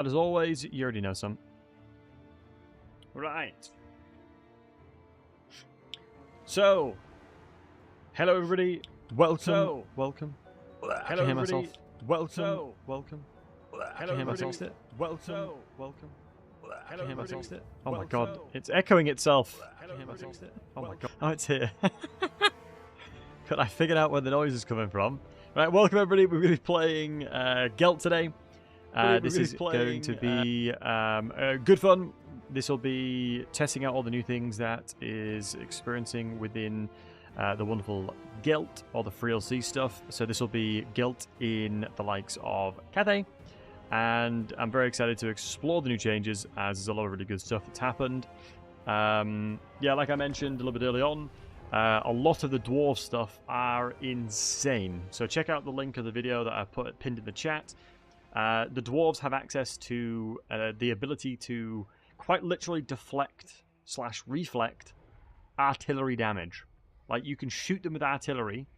But as always, you already know some. Right. So, hello everybody. Welcome. Welcome. Hello everybody. Welcome. Welcome. Hello everybody. Welcome. Welcome. Hello everybody. Oh my god, it's echoing itself. Oh my god. Oh, it's here. But I figured out where the noise is coming from. Right, welcome everybody. We're going to be playing Gelt today. This is going to be good fun. This will be testing out all the new things that is experiencing within the wonderful Gelt, or the free LC stuff. So this will be Gelt in the likes of Cathay. And I'm very excited to explore the new changes, as there's a lot of really good stuff that's happened. Yeah, like I mentioned a little bit early on, a lot of the dwarf stuff are insane. So check out the link of the video that I pinned in the chat. The dwarves have access to the ability to quite literally deflect/reflect artillery damage. Like, you can shoot them with artillery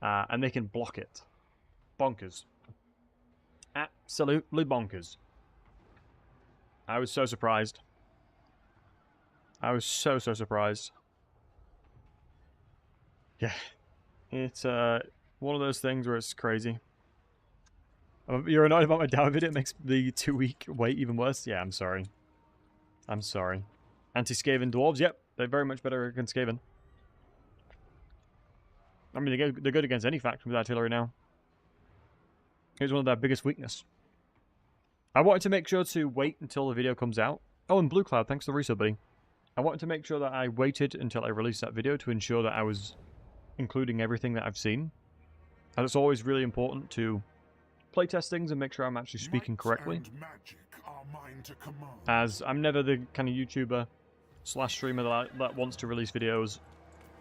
and they can block it. Bonkers. Absolutely bonkers. I was so surprised. I was so surprised. Yeah. It's one of those things where it's crazy. You're annoyed about my down video? It makes the 2-week wait even worse? Yeah, I'm sorry. I'm sorry. Anti-Skaven dwarves? Yep, they're very much better against Skaven. I mean, they're good against any faction with artillery now. It's one of their biggest weakness. I wanted to make sure to wait until the video comes out. Oh, and Blue Cloud, thanks for the resub, buddy. I wanted to make sure that I waited until I released that video to ensure that I was including everything that I've seen. And it's always really important to playtest things and make sure I'm actually speaking correctly. As I'm never the kind of YouTuber / streamer that wants to release videos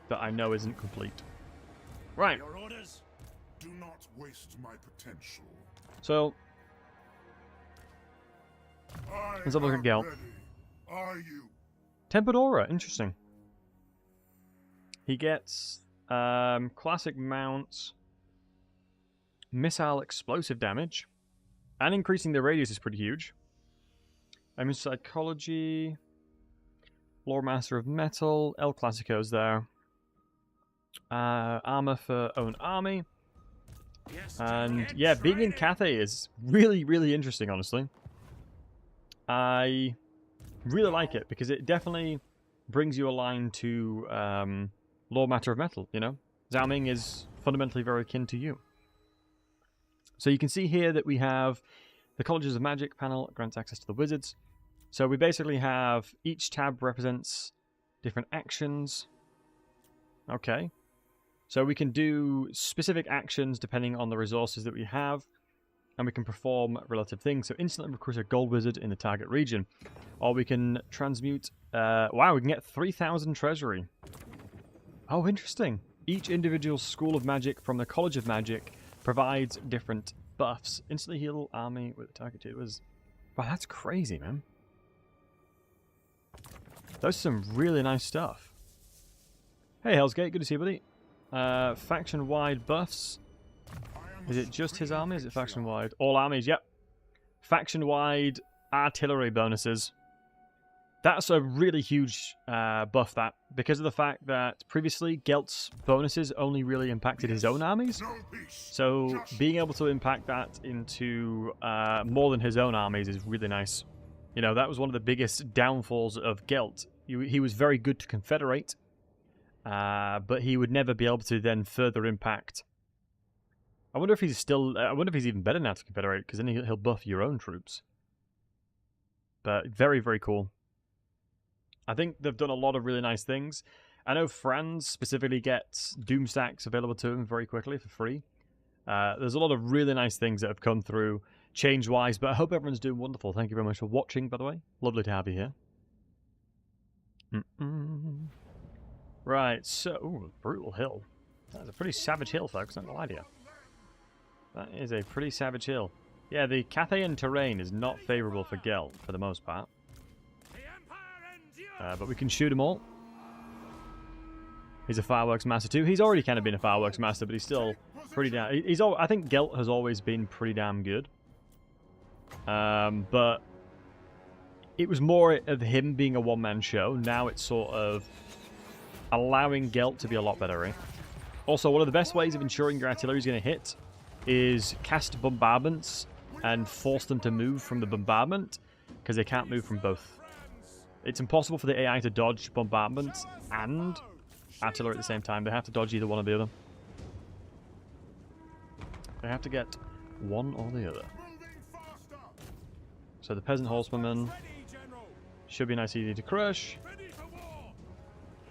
that I know isn't complete. Right. Your orders? Do not waste my potential. So let's have a look at Gelt. Are you? Tempered Aura, interesting. He gets classic mounts, missile explosive damage, and increasing the radius is pretty huge. I mean, psychology, Lore Master of Metal, El Clasico's there. Armor for own army. And yeah, being in Cathay is really interesting, honestly. I really like it because it definitely brings you a line to Lore Matter of Metal, you know? Zhao Ming is fundamentally very akin to you. So you can see here that we have the Colleges of Magic panel grants access to the wizards. So we basically have each tab represents different actions. Okay. So we can do specific actions depending on the resources that we have, and we can perform relative things. So instantly recruit a gold wizard in the target region. Or we can transmute... wow, we can get 3,000 treasury. Oh, interesting. Each individual school of magic from the College of Magic provides different buffs. Instantly heal army with the target tier was... Wow, that's crazy, man. Those are some really nice stuff. Hey, Hellsgate, good to see you, buddy. Faction-wide buffs. Is it just his army? Is it faction-wide? All armies, yep. Faction-wide artillery bonuses. That's a really huge buff, that. Because of the fact that previously, Gelt's bonuses only really impacted his own armies. So, being able to impact that into more than his own armies is really nice. You know, that was one of the biggest downfalls of Gelt. He was very good to confederate. But he would never be able to then further impact. I wonder if he's still... I wonder if he's even better now to confederate, because then he'll buff your own troops. But very cool. I think they've done a lot of really nice things. I know Franz specifically gets Doom Stacks available to him very quickly for free. There's a lot of really nice things that have come through change-wise, but I hope everyone's doing wonderful. Thank you very much for watching, by the way. Lovely to have you here. Right, so... Ooh, Brutal Hill. That's a pretty savage hill, folks, not gonna lie to you. That is a pretty savage hill. Yeah, the Cathayan terrain is not favourable for Gelt, for the most part. But we can shoot them all. He's a fireworks master too. He's already kind of been a fireworks master, but he's still pretty damn... I think Gelt has always been pretty damn good. But it was more of him being a one-man show. Now it's sort of allowing Gelt to be a lot better, right? Also, one of the best ways of ensuring your artillery is going to hit is cast bombardments and force them to move from the bombardment, because they can't move from both. It's impossible for the AI to dodge bombardment and artillery at the same time. They have to dodge either one or the other. They have to get one or the other. So the peasant horsewoman should be nice, easy to crush.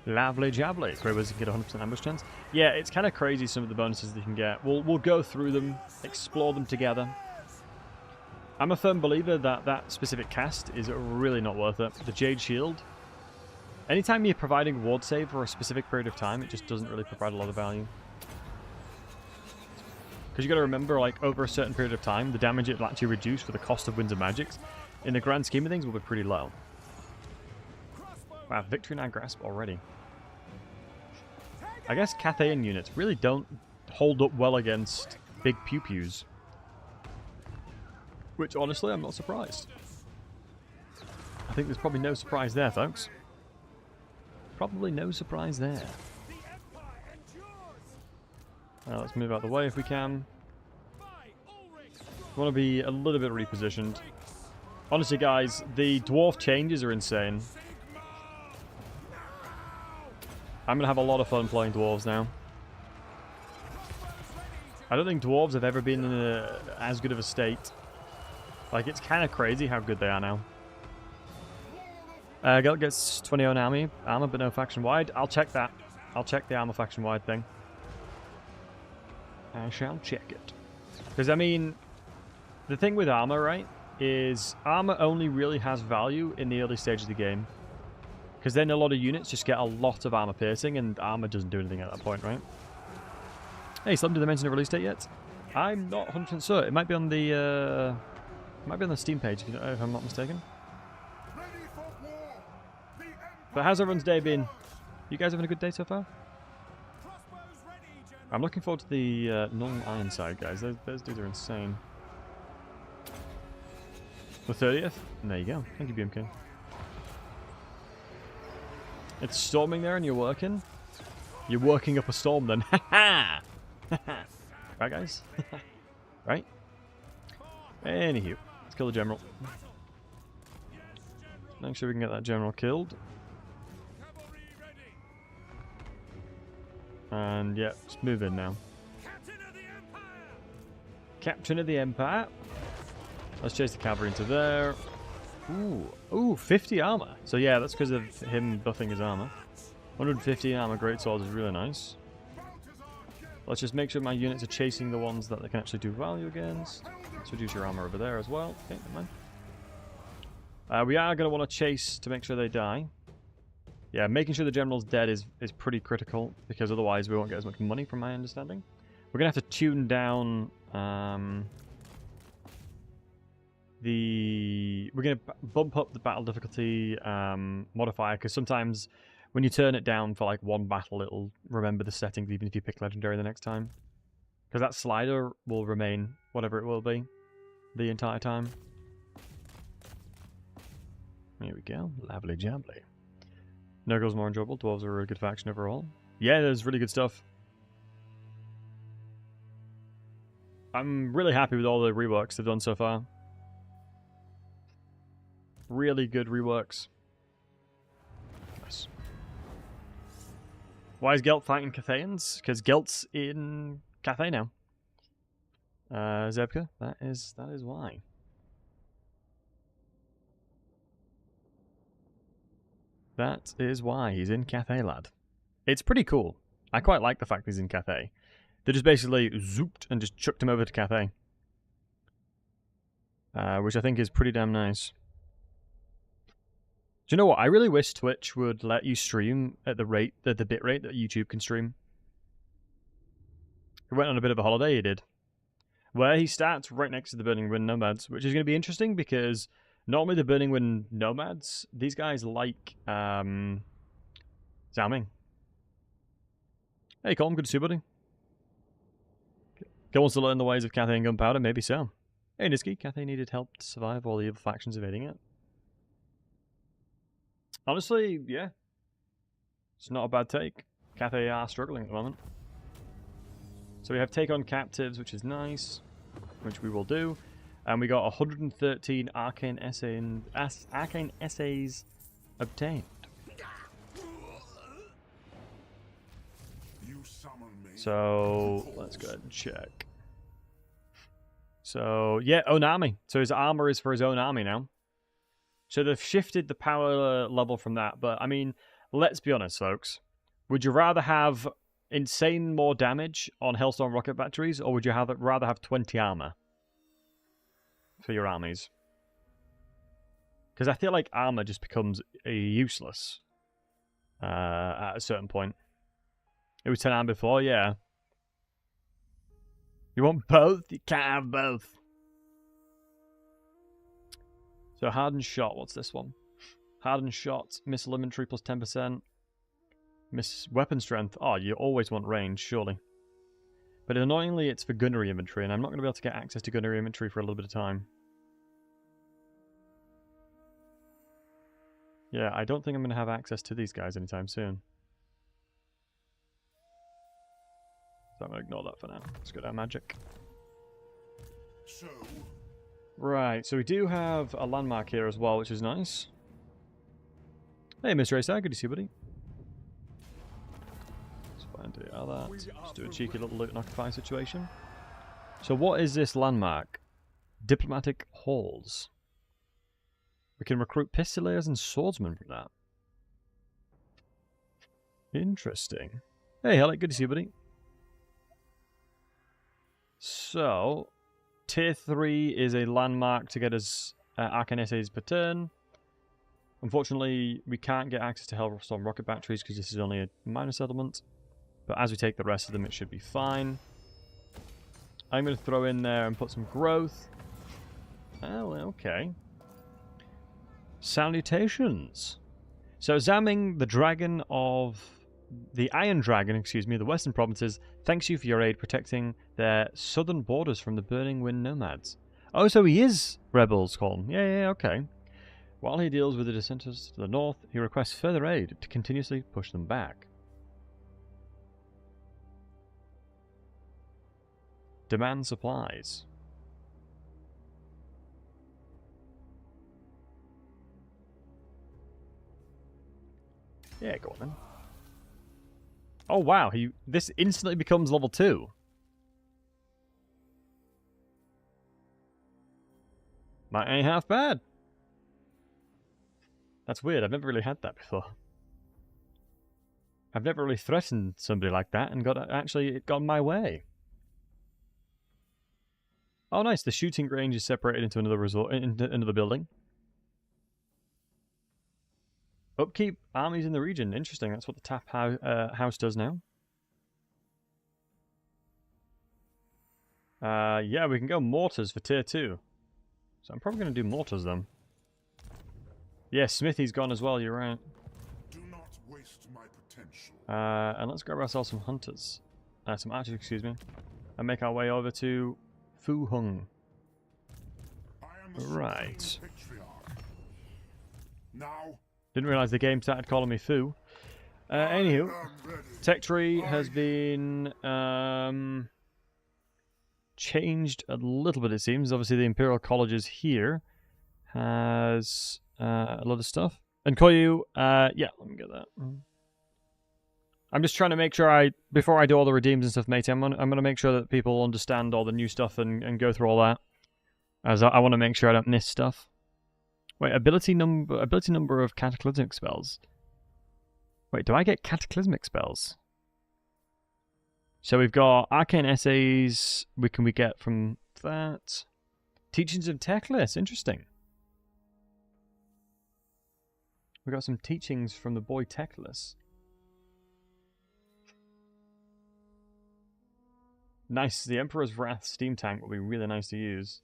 Lovely jabbly. Crewers can get 100% ambush chance. Yeah, it's kind of crazy some of the bonuses that you can get. We'll go through them, explore them together. I'm a firm believer that that specific cast is really not worth it. The Jade Shield. Anytime you're providing ward save for a specific period of time, it just doesn't really provide a lot of value. Because you got to remember, like, over a certain period of time, the damage it will actually reduce for the cost of Winds of Magics, in the grand scheme of things, will be pretty low. Wow, victory in our grasp already. I guess Cathayan units really don't hold up well against big pew-pews. Which, honestly, I'm not surprised. I think there's probably no surprise there, folks. Probably no surprise there. Let's move out of the way if we can. We want to be a little bit repositioned. Honestly, guys, the dwarf changes are insane. I'm going to have a lot of fun playing dwarves now. I don't think dwarves have ever been in as good of a state. Like, it's kind of crazy how good they are now. Gelt gets 20 on armor, but no faction wide. I'll check that. I'll check the armor faction wide thing. I shall check it. Because, I mean, the thing with armor, right, is armor only really has value in the early stage of the game. Because then a lot of units just get a lot of armor piercing, and armor doesn't do anything at that point, right? Hey, Slim, did they mention the release date yet? I'm not 100% sure. It might be on the Steam page, if I'm not mistaken. But how's everyone's day been? You guys having a good day so far? I'm looking forward to the Null Ironside, guys. Those dudes are insane. The 30th? And there you go. Thank you, BMK. It's storming there and you're working? You're working up a storm then. Ha ha! Right, guys? Right? Anywho, let's kill the general. Make sure we can get that general killed. And yeah, let's move in now. Captain of the Empire. Let's chase the cavalry into there. Ooh, 50 armor. So yeah, that's because of him buffing his armor. 150 armor greatswords is really nice. Let's just make sure my units are chasing the ones that they can actually do value against. Let's reduce your armor over there as well. Okay, never mind. We are going to want to chase to make sure they die. Yeah, making sure the general's dead is pretty critical, because otherwise we won't get as much money from my understanding. We're going to have to tune down we're going to bump up the battle difficulty modifier, because sometimes when you turn it down for like one battle, it'll remember the settings even if you pick legendary the next time. Because that slider will remain whatever it will be the entire time. Here we go. Lovely jubbly. Nurgle's more enjoyable. Dwarves are a really good faction overall. Yeah, there's really good stuff. I'm really happy with all the reworks they've done so far. Really good reworks. Nice. Why is Gelt fighting Cathayans? Because Gelt's in Cathay now. Zebka, that is why. That is why he's in Cathay, lad. It's pretty cool. I quite like the fact he's in Cathay. They just basically zooped and just chucked him over to Cathay. Which I think is pretty damn nice. Do you know what? I really wish Twitch would let you stream at the bit rate that YouTube can stream. He went on a bit of a holiday, he did. Where he starts right next to the Burning Wind Nomads, which is going to be interesting because normally the Burning Wind Nomads, these guys like Zhao Ming. Hey Colm, good to see you, buddy. Go wants to learn the ways of Cathay and gunpowder? Maybe so. Hey Niski, Cathay needed help to survive while the other factions evading it. Honestly, yeah. It's not a bad take. Cathay are struggling at the moment. So we have take on captives, which is nice, which we will do. And we got 113 arcane essays obtained. You summon me. So let's go ahead and check. So yeah, own army. So his armor is for his own army now. So they've shifted the power level from that. But I mean, let's be honest, folks. Would you rather have insane more damage on Hailstorm rocket batteries, or would you rather have 20 armor for your armies? Because I feel like armor just becomes useless at a certain point. It was 10 armor before, yeah. You want both? You can't have both. So hardened shot, what's this one? Hardened shot, missile inventory plus 10%. Weapon strength. Oh, you always want range, surely. But annoyingly, it's for gunnery inventory, and I'm not going to be able to get access to gunnery inventory for a little bit of time. Yeah, I don't think I'm going to have access to these guys anytime soon. So I'm going to ignore that for now. Let's go down magic. So, Right, so we do have a landmark here as well, which is nice. Hey, Mr. Acer, good to see you, buddy. Let's find it out of that. Let's do a cheeky little loot and occupy situation. So what is this landmark? Diplomatic halls. We can recruit pistoleers and swordsmen from that. Interesting. Hey, Alec, good to see you, buddy. So, Tier 3 is a landmark to get us arcane essays per turn. Unfortunately, we can't get access to Hailstorm rocket batteries because this is only a minor settlement. But as we take the rest of them, it should be fine. I'm going to throw in there and put some growth. Oh, okay. Salutations. So, Zamming, the dragon of... The Iron Dragon, excuse me, the Western Provinces, thanks you for your aid protecting their southern borders from the Burning Wind nomads. Oh, so he is Rebels, Colin. Yeah, okay. While he deals with the dissenters to the north, he requests further aid to continuously push them back. Demand supplies. Yeah, go on then. Oh wow, this instantly becomes level 2. That ain't half bad. That's weird, I've never really had that before. I've never really threatened somebody like that and it got my way. Oh nice, the shooting range is separated into another into another building. Upkeep armies in the region. Interesting. That's what the tap house does now. Yeah, we can go mortars for tier 2. So I'm probably going to do mortars then. Yeah, Smithy's gone as well. You're right. do not waste my potential. And let's grab ourselves some hunters. Some archers, excuse me. And make our way over to Fu Hung. I am the Right. supreme patriarch. Now, Didn't realise the game started calling me Fu. Anywho, I am ready. Tech Tree has been changed a little bit, it seems. Obviously, the Imperial Colleges here has a lot of stuff. And Koyu, yeah, let me get that. I'm just trying to make sure before I do all the redeems and stuff, mate, I'm going to make sure that people understand all the new stuff and go through all that. As I want to make sure I don't miss stuff. Wait, ability number of cataclysmic spells. Wait, do I get cataclysmic spells? So we've got arcane essays. We get from that. Teachings of Teclis, interesting. We got some teachings from the boy Teclis. Nice. The Emperor's Wrath steam tank will be really nice to use.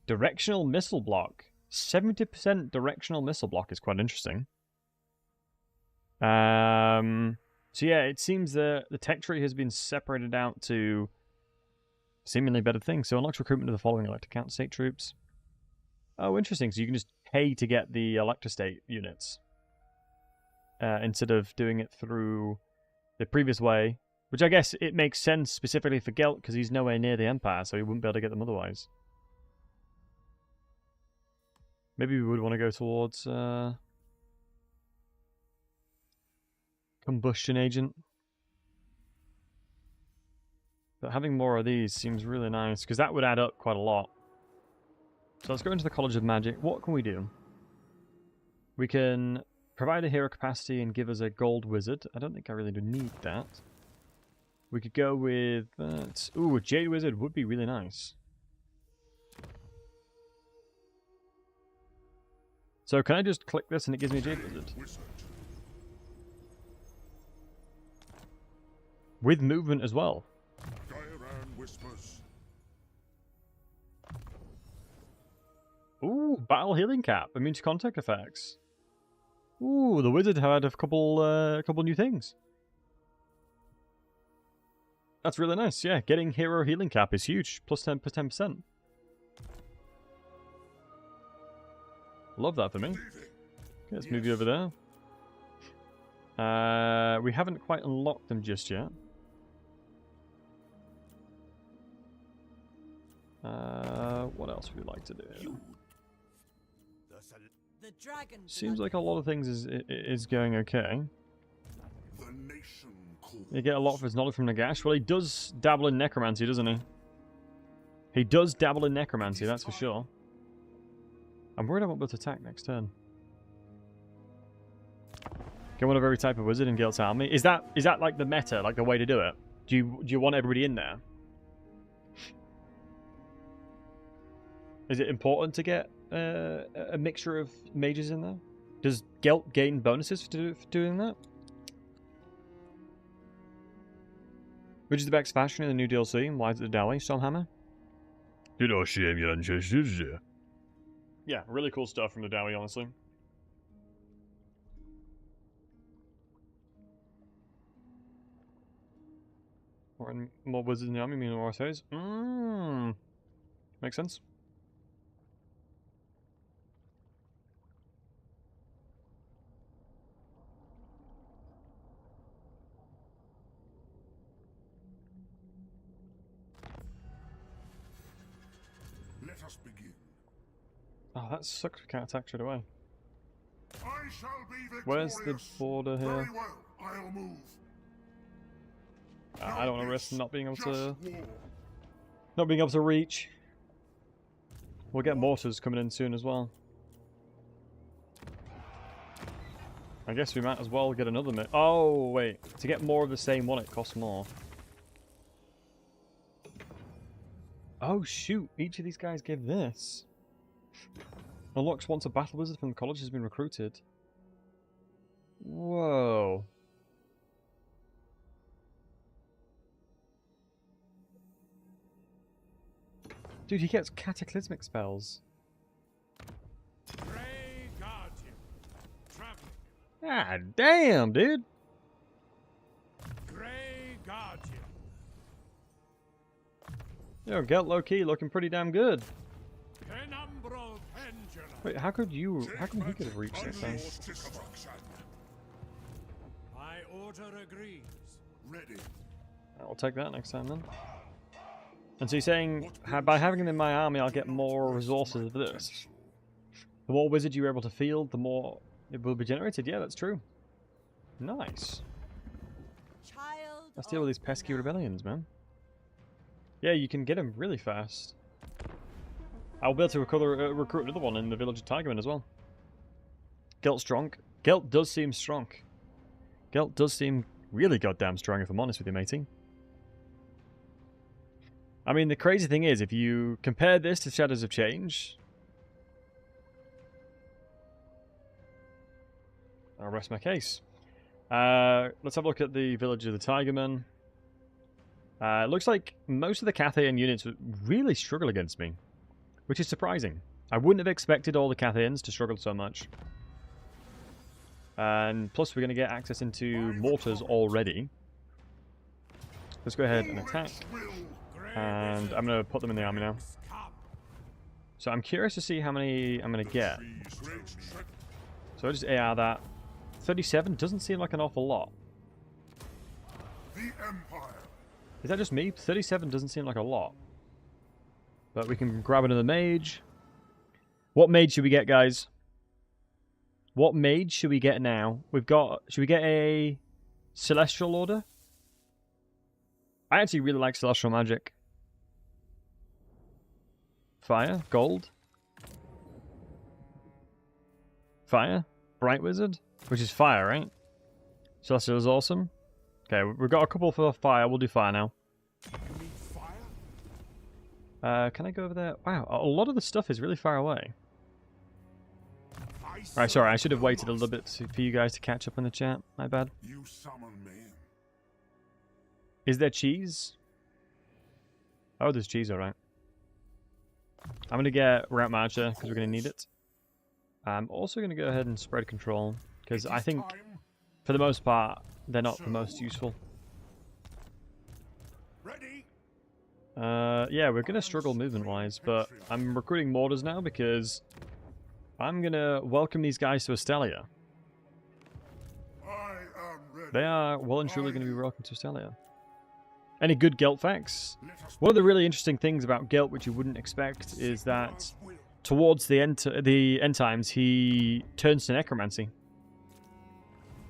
Directional missile block. 70% directional missile block is quite interesting. So yeah, it seems that the tech tree has been separated out to seemingly better things. So unlocks recruitment of the following electric counter-state troops. Oh, interesting. So you can just pay to get the electrostate units instead of doing it through the previous way, which I guess it makes sense specifically for Gelt because he's nowhere near the Empire, so he wouldn't be able to get them otherwise. Maybe we would want to go towards combustion agent. But having more of these seems really nice, because that would add up quite a lot. So let's go into the College of Magic. What can we do? We can provide a hero capacity and give us a gold wizard. I don't think I really do need that. We could go with... ooh, a jade wizard would be really nice. So can I just click this and it gives me a jade wizard? With movement as well. Ooh, battle healing cap, immune to contact effects. Ooh, the wizard had a couple new things. That's really nice. Yeah, getting hero healing cap is huge. Plus 10%. Love that for me. Okay, let's move you over there. We haven't quite unlocked them just yet. What else would we like to do? Seems like a lot of things is going okay. You get a lot of his knowledge from Nagash. Well, he does dabble in necromancy, doesn't he? He does dabble in necromancy, that's for sure. I'm worried I won't be able to attack next turn. Get one of every type of wizard in Gelt's army. Is that like the meta, like the way to do it? Do you want everybody in there? Is it important to get a mixture of mages in there? Does Gelt gain bonuses for doing that? Which is the best fashion in the new DLC? Why is it the Dowie? Stormhammer? You know, shame your ancestors, yeah. Yeah, really cool stuff from the Dowie, honestly. More wizards in the army, meaning more archers. Makes sense. Let us begin. Oh, that sucks. We can't attack straight away. I shall be victorious. Where's the border here? Very well, I'll move. I don't want to risk not being able to reach. We'll get mortars coming in soon as well. I guess we might as well get another oh wait, to get more of the same one it costs more. Oh shoot, each of these guys give this. Unlocks once a battle wizard from the college has been recruited. Whoa. Dude, he gets cataclysmic spells. Ah, damn, dude. Yo, Gelt low key looking pretty damn good. Wait, how come he could have reached it then? My order agrees. Ready. I'll take that next time then. And so you're saying, by having him in my army, I'll get more resources of this. The more wizards you're able to field, the more it will be generated. Yeah, that's true. Nice. Let's deal with these pesky rebellions, man. Yeah, you can get him really fast. I'll be able to recruit another one in the village of Tigerman as well. Gelt strong. Gelt does seem strong. Gelt does seem really goddamn strong, if I'm honest with you, matey. I mean, the crazy thing is, if you compare this to Shadows of Change... I'll rest my case. Let's have a look at the village of the Tigerman. It looks like most of the Cathayan units really struggle against me, which is surprising. I wouldn't have expected all the Cathayans to struggle so much. And plus, we're going to get access into mortars already. Let's go ahead and attack. And I'm going to put them in the army now. So I'm curious to see how many I'm going to get. So I just AR that. 37 doesn't seem like an awful lot. The Empire. Is that just me? 37 doesn't seem like a lot. But we can grab another mage. What mage should we get, guys? What mage should we get now? Should we get a Celestial Order? I actually really like Celestial Magic. Fire, gold. Fire, Bright Wizard, which is fire, right? Celestial is awesome. Okay, we've got a couple for fire. We'll do fire now. Can I go over there? Wow, a lot of the stuff is really far away. Alright, sorry, I should have waited a little bit for you guys to catch up in the chat. My bad. You summon me. Is there cheese? Oh, there's cheese, alright. I'm going to get Route Marcher, because we're going to need it. I'm also going to go ahead and spread control, because I think, for the most part, they're not the most useful. Ready? Yeah, we're going to struggle movement-wise, but I'm recruiting mortars now, because I'm going to welcome these guys to Estelia. I am ready. They are well and truly going to be welcome to Estelia. Any good Gelt facts? One of the really interesting things about Gelt, which you wouldn't expect, is that towards the end times, he turns to necromancy.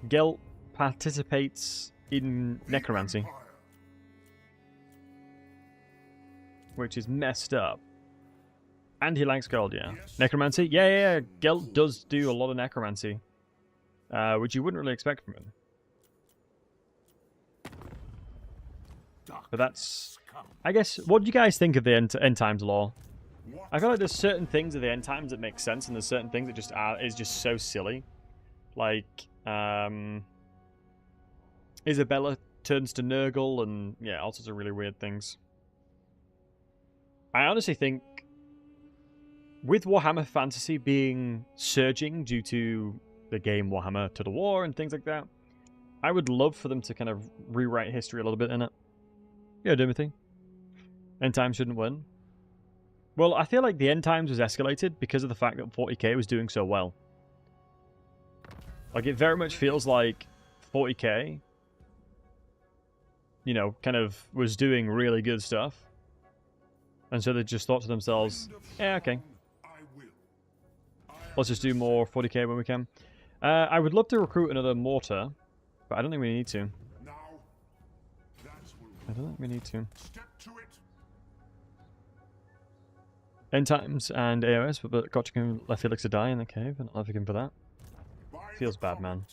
Gelt participates in necromancy, which is messed up. And he likes gold, yeah. Necromancy? Yeah. Gelt does do a lot of necromancy, which you wouldn't really expect from him. But that's, I guess, what do you guys think of the end times lore? I feel like there's certain things of the end times that make sense, and there's certain things that just is just so silly. Like, Isabella turns to Nurgle, and yeah, all sorts of really weird things. I honestly think, with Warhammer Fantasy being surging due to the game Warhammer Total War and things like that, I would love for them to kind of rewrite history a little bit in it. Yeah, Timothy. End Times shouldn't win. Well, I feel like the End Times was escalated because of the fact that 40k was doing so well. Like, it very much feels like 40k, you know, kind of was doing really good stuff. And so they just thought to themselves, yeah, okay. Let's just do more 40k when we can. I would love to recruit another mortar, but I don't think we need to. I don't think we need to. End Times and AOS, but Gotcha left Felix to die in the cave, and not left him for that. Feels bad, man.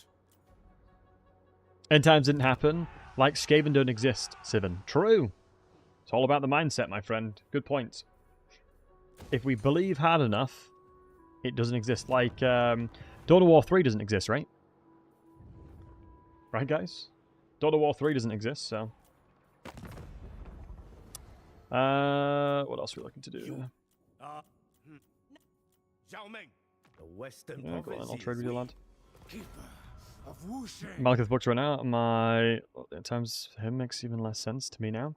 End Times didn't happen. Like Skaven don't exist, Sivan. True. It's all about the mindset, my friend. Good point. If we believe hard enough, it doesn't exist. Like, Dawn of War 3 doesn't exist, right? Right, guys? Dawn of War 3 doesn't exist, so... what else are we looking to do? The Western Yeah, go on, I'll trade with you, lad. Of Wuxia. Malekith books right now. My End Times for him makes even less sense to me now.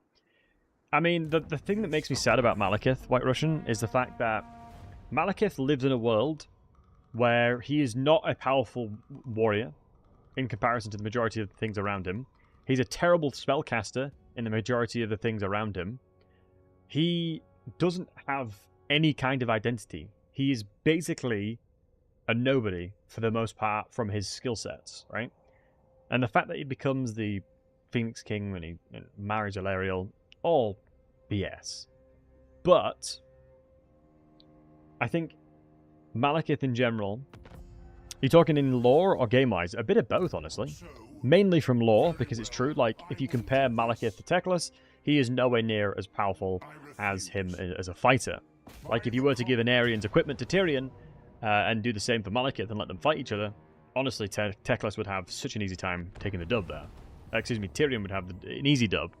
I mean, the thing that makes me sad about Malekith, White Russian, is the fact that Malekith lives in a world where he is not a powerful warrior in comparison to the majority of the things around him. He's a terrible spellcaster in the majority of the things around him. He doesn't have any kind of identity. He is basically a nobody for the most part from his skill sets, right? And the fact that he becomes the Phoenix King when he marries Ilariel, all BS. But I think Malekith in general, you're talking in lore or game-wise? A bit of both, honestly. Mainly from lore, because it's true. Like, if you compare Malekith to Teclis, he is nowhere near as powerful as him as a fighter. Like, if you were to give an Aryans equipment to Tyrion and do the same for Malekith and let them fight each other, honestly, Teclis would have such an easy time taking the dub there. Excuse me, Tyrion would have an easy dub.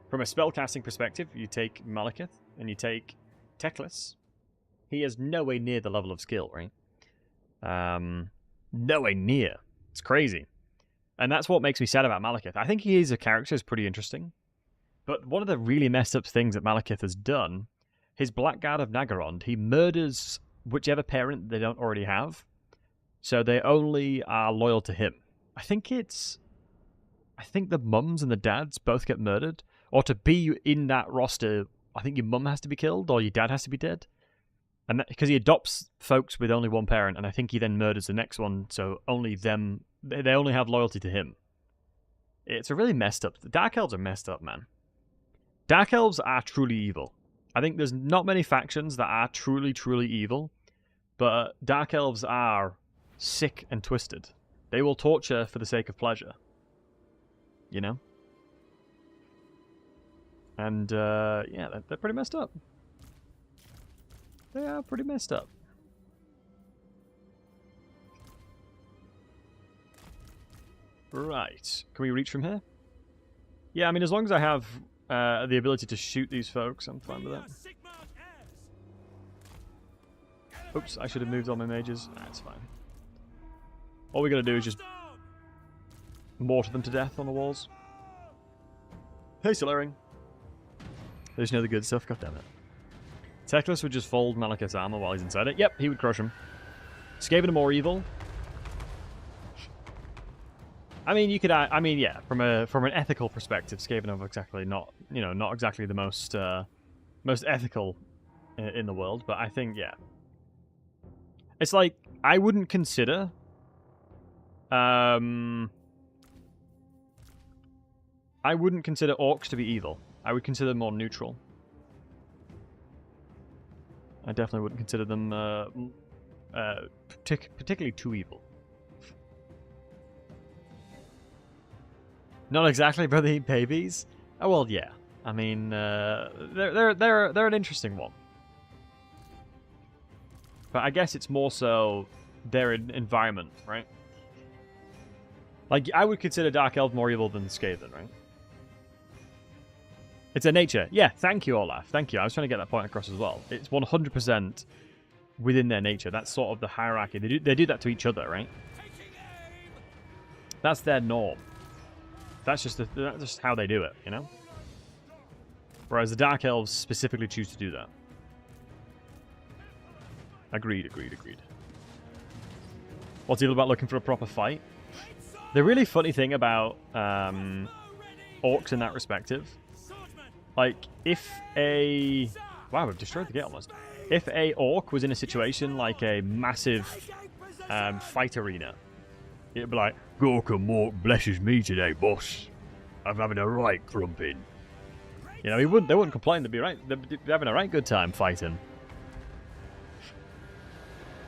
From a spellcasting perspective, you take Malekith and you take Teclis. He is nowhere near the level of skill, right? Nowhere near. It's crazy. And that's what makes me sad about Malekith. I think he is a character is pretty interesting. But one of the really messed up things that Malekith has done, his Blackguard of Naggarond, he murders whichever parent they don't already have. So they only are loyal to him. I think the mums and the dads both get murdered. Or to be in that roster, I think your mum has to be killed or your dad has to be dead. And because he adopts folks with only one parent, and I think he then murders the next one, so only them, they only have loyalty to him. It's a really messed up. The Dark Elves are messed up, man. Dark Elves are truly evil. I think there's not many factions that are truly, truly evil, but Dark Elves are sick and twisted. They will torture for the sake of pleasure. You know? And, yeah, they're pretty messed up. They are pretty messed up. Right. Can we reach from here? Yeah, I mean, as long as I have the ability to shoot these folks, I'm fine with that. Oops, I should have moved on my mages. That's fine. All we gotta do is just mortar them to death on the walls. Hey, Solarian. There's no other good stuff. God damn it. Teclis would just fold Malekith's armor while he's inside it. Yep, he would crush him. Skaven are more evil. I mean, you could. I mean, yeah. From an ethical perspective, Skaven are exactly not exactly the most ethical in the world. But I think, yeah, it's like I wouldn't consider. I wouldn't consider orcs to be evil. I would consider them more neutral. I definitely wouldn't consider them particularly too evil. Not exactly, but they eat babies. Oh well, yeah. I mean, they're an interesting one. But I guess it's more so their environment, right? Like I would consider Dark Elf more evil than Skaven, right? It's a nature. Yeah, thank you, Olaf. Thank you. I was trying to get that point across as well. It's 100% within their nature. That's sort of the hierarchy. They do that to each other, right? That's their norm. That's just how they do it, you know? Whereas the Dark Elves specifically choose to do that. Agreed. What's evil about looking for a proper fight? The really funny thing about orcs in that respective, like, if a... Wow, we've destroyed the gate almost. If a orc was in a situation like a massive fight arena, it'd be like, Gorka Mork blesses me today, boss. I'm having a right crumping. You know, they wouldn't complain. They'd be having a right good time fighting.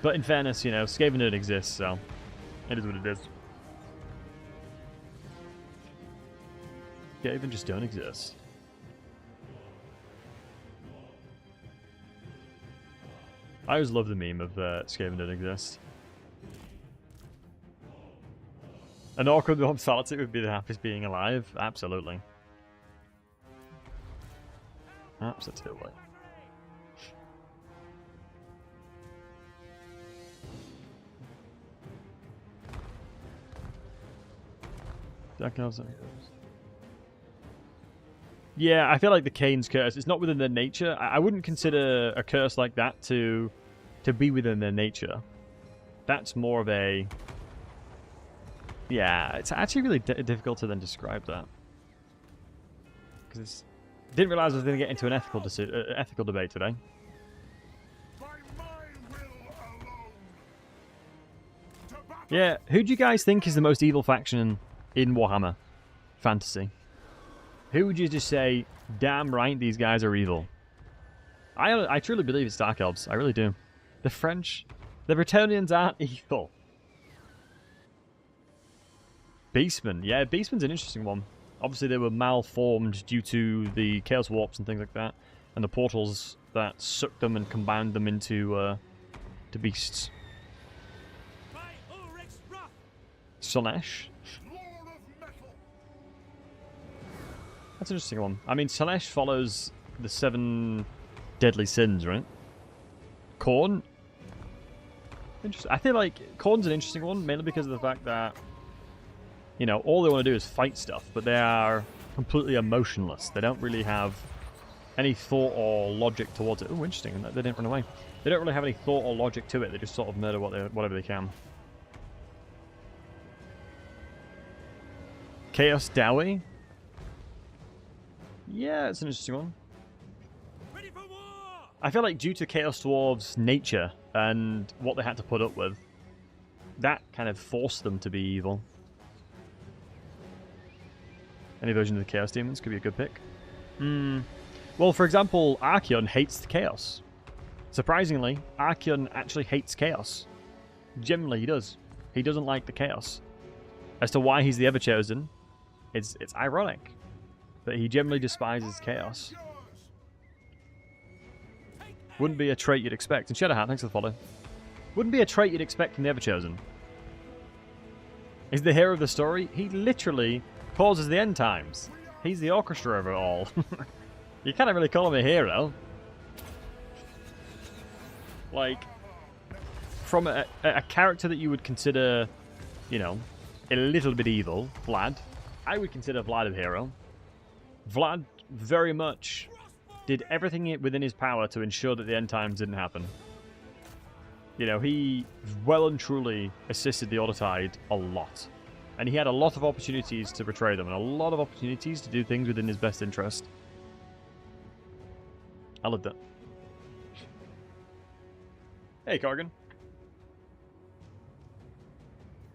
But in fairness, you know, Skaven don't exist, so it is what it is. Skaven just don't exist. I always love the meme of Skaven don't exist. An orc with hospitality would be the happiest being alive. Absolutely. Absolutely. Yeah, I feel like the Kane's curse is not within their nature. I wouldn't consider a curse like that to be within their nature. That's more of a... Yeah, it's actually really difficult to then describe that. Because didn't realize I was going to get into an ethical debate today. Yeah, who do you guys think is the most evil faction in Warhammer Fantasy? Who would you just say, damn right, these guys are evil? I truly believe it's Dark Elves. I really do. The French, the Bretonnians aren't evil. Beastmen. Yeah, Beastmen's an interesting one. Obviously, they were malformed due to the Chaos Warps and things like that. And the portals that sucked them and combined them into to beasts. Slaanesh. That's an interesting one. I mean, Slaanesh follows the 7 deadly sins, right? Khorne. Interesting. I feel like Khorne's an interesting one, mainly because of the fact that, you know, all they want to do is fight stuff, but they are completely emotionless. They don't really have any thought or logic towards it. Oh, interesting. They didn't run away. They don't really have any thought or logic to it. They just sort of murder whatever they can. Chaos Dowie? Yeah, it's an interesting one. Ready for war! I feel like due to Chaos Dwarves' nature and what they had to put up with, that kind of forced them to be evil. Any version of the Chaos Demons could be a good pick. Well, for example, Archeon hates the Chaos. Surprisingly, Archeon actually hates Chaos. Generally, he does. He doesn't like the Chaos. As to why he's the Everchosen, it's ironic. But he generally despises Chaos. Wouldn't be a trait you'd expect. And Shadowhat, thanks for the follow. Wouldn't be a trait you'd expect from the Everchosen. He's the hero of the story. He literally causes the end times. He's the orchestra of it all. You can't really call him a hero. Like, from a character that you would consider, you know, a little bit evil, Vlad, I would consider Vlad a hero. Vlad very much did everything within his power to ensure that the end times didn't happen. You know, he well and truly assisted the Autotide a lot. And he had a lot of opportunities to betray them, and a lot of opportunities to do things within his best interest. I loved it. Hey, Corgan.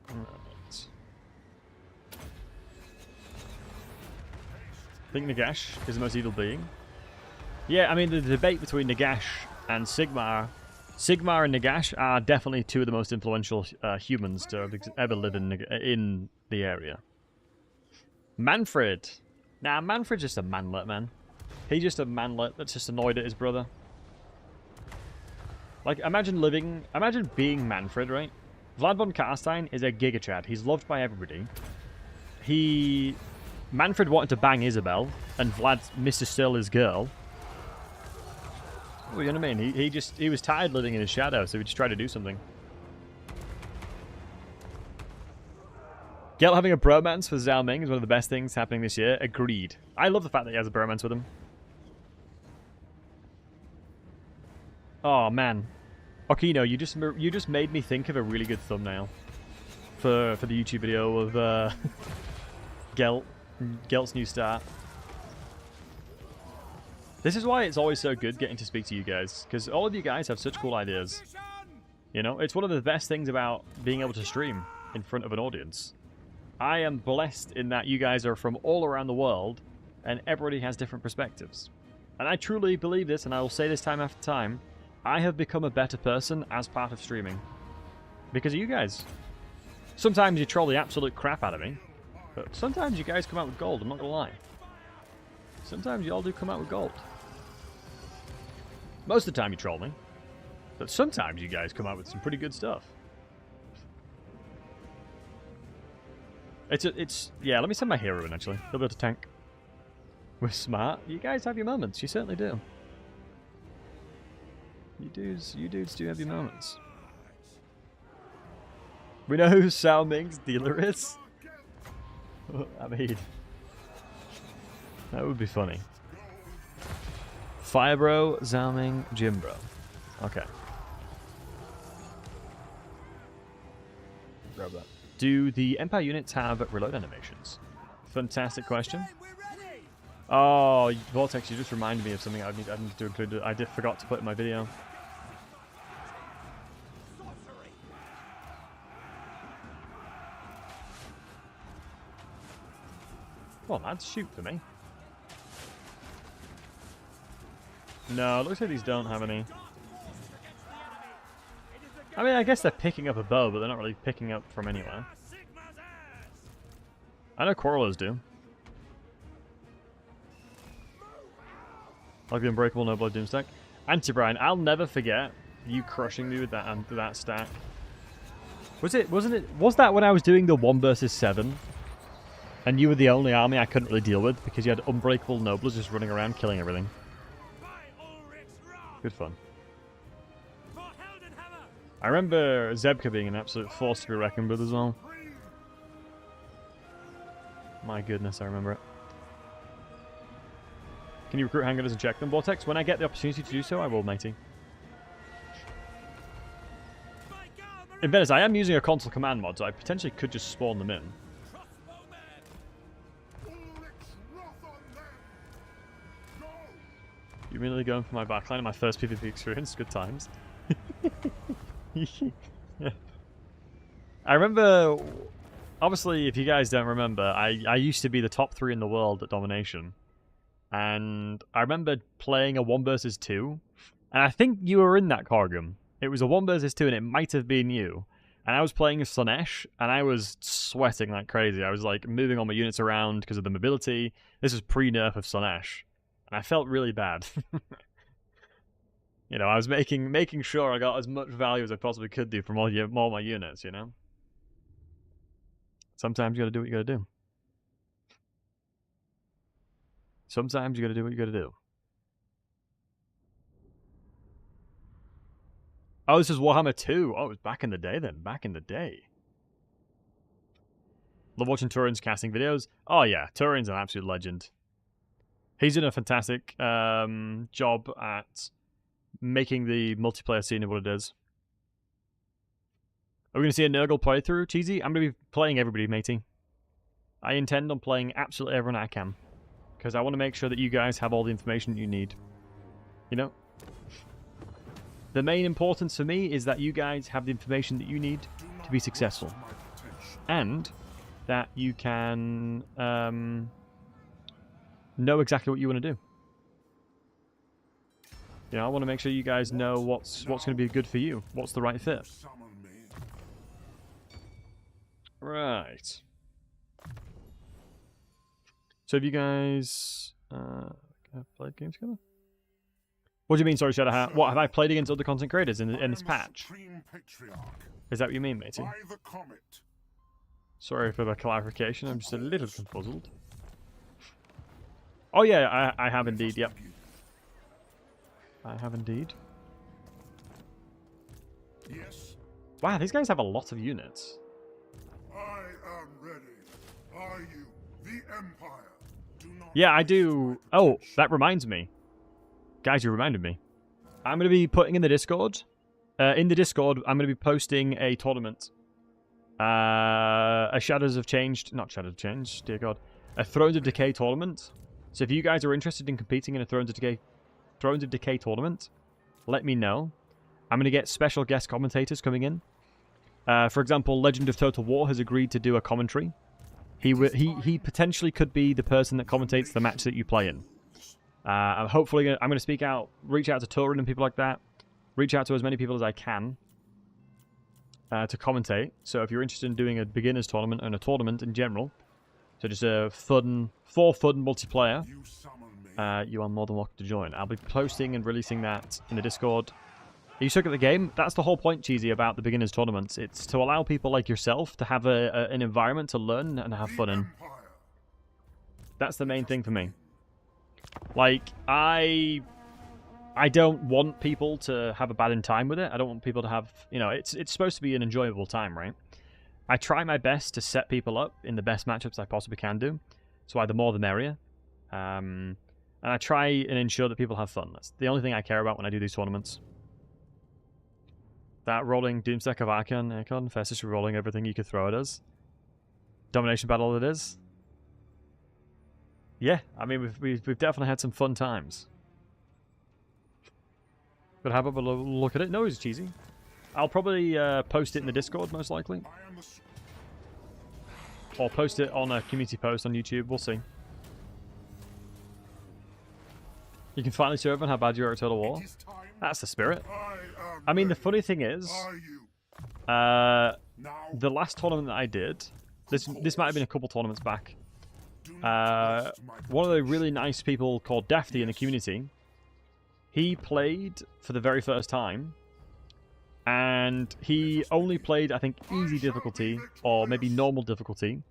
Right. I think Nagash is the most evil being. Yeah, I mean, the debate between Nagash and Sigmar and Nagash are definitely two of the most influential humans to ever live in the area. Manfred. Nah, Manfred's just a manlet, man. He's just a manlet that's just annoyed at his brother. Like, imagine being Manfred, right? Vlad von Carstein is a giga chad. He's loved by everybody. Manfred wanted to bang Isabel, and Vlad Mr. Still his girl. Well, you know what I mean? He was tired living in his shadow, so he just tried to do something. Gelt having a bromance with Zhao Ming is one of the best things happening this year. Agreed. I love the fact that he has a bromance with him. Oh man, Okino, you just made me think of a really good thumbnail for the YouTube video of Gelt's new start. This is why it's always so good getting to speak to you guys, because all of you guys have such cool ideas. You know, it's one of the best things about being able to stream in front of an audience. I am blessed in that you guys are from all around the world, and everybody has different perspectives. And I truly believe this, and I will say this time after time, I have become a better person as part of streaming. Because of you guys. Sometimes you troll the absolute crap out of me, but sometimes you guys come out with gold, I'm not gonna lie. Sometimes you all do come out with gold. Most of the time you troll me, but sometimes you guys come out with some pretty good stuff. Yeah, let me send my hero in, actually. He'll be able to tank. We're smart. You guys have your moments. You certainly do. You dudes do have your moments. We know who Zhao Ming's dealer is. I mean, that would be funny. Firebro, Zhao Ming, Jimbro. Okay. Grab that. Do the Empire units have reload animations? Fantastic question. Oh, Vortex, you just reminded me of something I need to include. I forgot to put in my video. Come on, lads, shoot for me. No, it looks like these don't have any. I mean, I guess they're picking up a bow, but they're not really picking up from anywhere. I know Quarrelers do. Like the Unbreakable No Blood Doomstack. Anti-Brian, I'll never forget you crushing me with that stack. Was that when I was doing the 1 versus 7? And you were the only army I couldn't really deal with because you had Unbreakable Noblers just running around killing everything. Good fun. I remember Zebka being an absolute force to be reckoned with as well. My goodness, I remember it. Can you recruit handgunners and check them? Vortex, when I get the opportunity to do so, I will, matey. In fairness, I am using a console command mod, so I potentially could just spawn them in. You're really going for my backline in my first PvP experience? Good times. I remember, obviously, if you guys don't remember, I used to be the top 3 in the world at Domination. And I remember playing a 1 versus 2. And I think you were in that, Corgum. It was a 1 versus 2, and it might have been you. And I was playing Slanesh, and I was sweating like crazy. I was like moving all my units around because of the mobility. This was pre-nerf of Slanesh. And I felt really bad. You know, I was making sure I got as much value as I possibly could do from all my units, you know? Sometimes you gotta do what you gotta do. Sometimes you gotta do what you gotta do. Oh, this is Warhammer 2. Oh, it was back in the day then. Back in the day. Love watching Turin's casting videos. Oh yeah, Turin's an absolute legend. He's done a fantastic job at making the multiplayer scene what it is. Are we going to see a Nurgle playthrough, Cheesy? I'm going to be playing everybody, matey. I intend on playing absolutely everyone I can. Because I want to make sure that you guys have all the information you need. You know? The main importance for me is that you guys have the information that you need to be successful. And that you can know exactly what you want to do. You know, I want to make sure you guys know what's going to be good for you. What's the right fit. Right. So have you guys played games together? What do you mean, sorry, Shadow? What, have I played against other content creators in this patch? Is that what you mean, matey? Sorry for the clarification, I'm just a little confuzzled. Oh yeah, I have indeed, yep. I have indeed. Yes. Wow, these guys have a lot of units. I am ready. Are you the Empire? Do not Yeah, I do. Oh, that reminds me. Guys, you reminded me. I'm going to be putting in the Discord. I'm going to be posting a tournament. A Shadows of Change, not Shadows of Change, dear God. A Thrones of Decay tournament. So if you guys are interested in competing in a Thrones of Decay tournament, let me know. I'm going to get special guest commentators coming in. For example, Legend of Total War has agreed to do a commentary. He potentially could be the person that commentates the match that you play in. Hopefully, I'm going to speak out, reach out to Turin and people like that. Reach out to as many people as I can to commentate. So if you're interested in doing a beginners tournament and a tournament in general, so just a fun multiplayer, you are more than welcome to join. I'll be posting and releasing that in the Discord. Are you stuck at the game? That's the whole point, Cheesy, about the beginners tournaments. It's to allow people like yourself to have an environment to learn and have fun in. That's the main thing for me. Like, I don't want people to have a bad time with it. I don't want people to have, you know, it's supposed to be an enjoyable time, right? I try my best to set people up in the best matchups I possibly can do. So the more the merrier. And I try and ensure that people have fun. That's the only thing I care about when I do these tournaments. That rolling Doomstack of Archon, Festus rolling everything you could throw at us. Domination battle it is. Yeah, I mean, we've definitely had some fun times. But have a look at it. No, it's cheesy. I'll probably post it in the Discord, most likely. Or post it on a community post on YouTube. We'll see. You can finally show everyone how bad you are at Total War. That's the spirit. I mean, the funny thing is, the last tournament that I did, this might have been a couple tournaments back. One of the really nice people called Dafty in the community, he played for the very first time, and he only played, I think, easy difficulty, or maybe normal difficulty,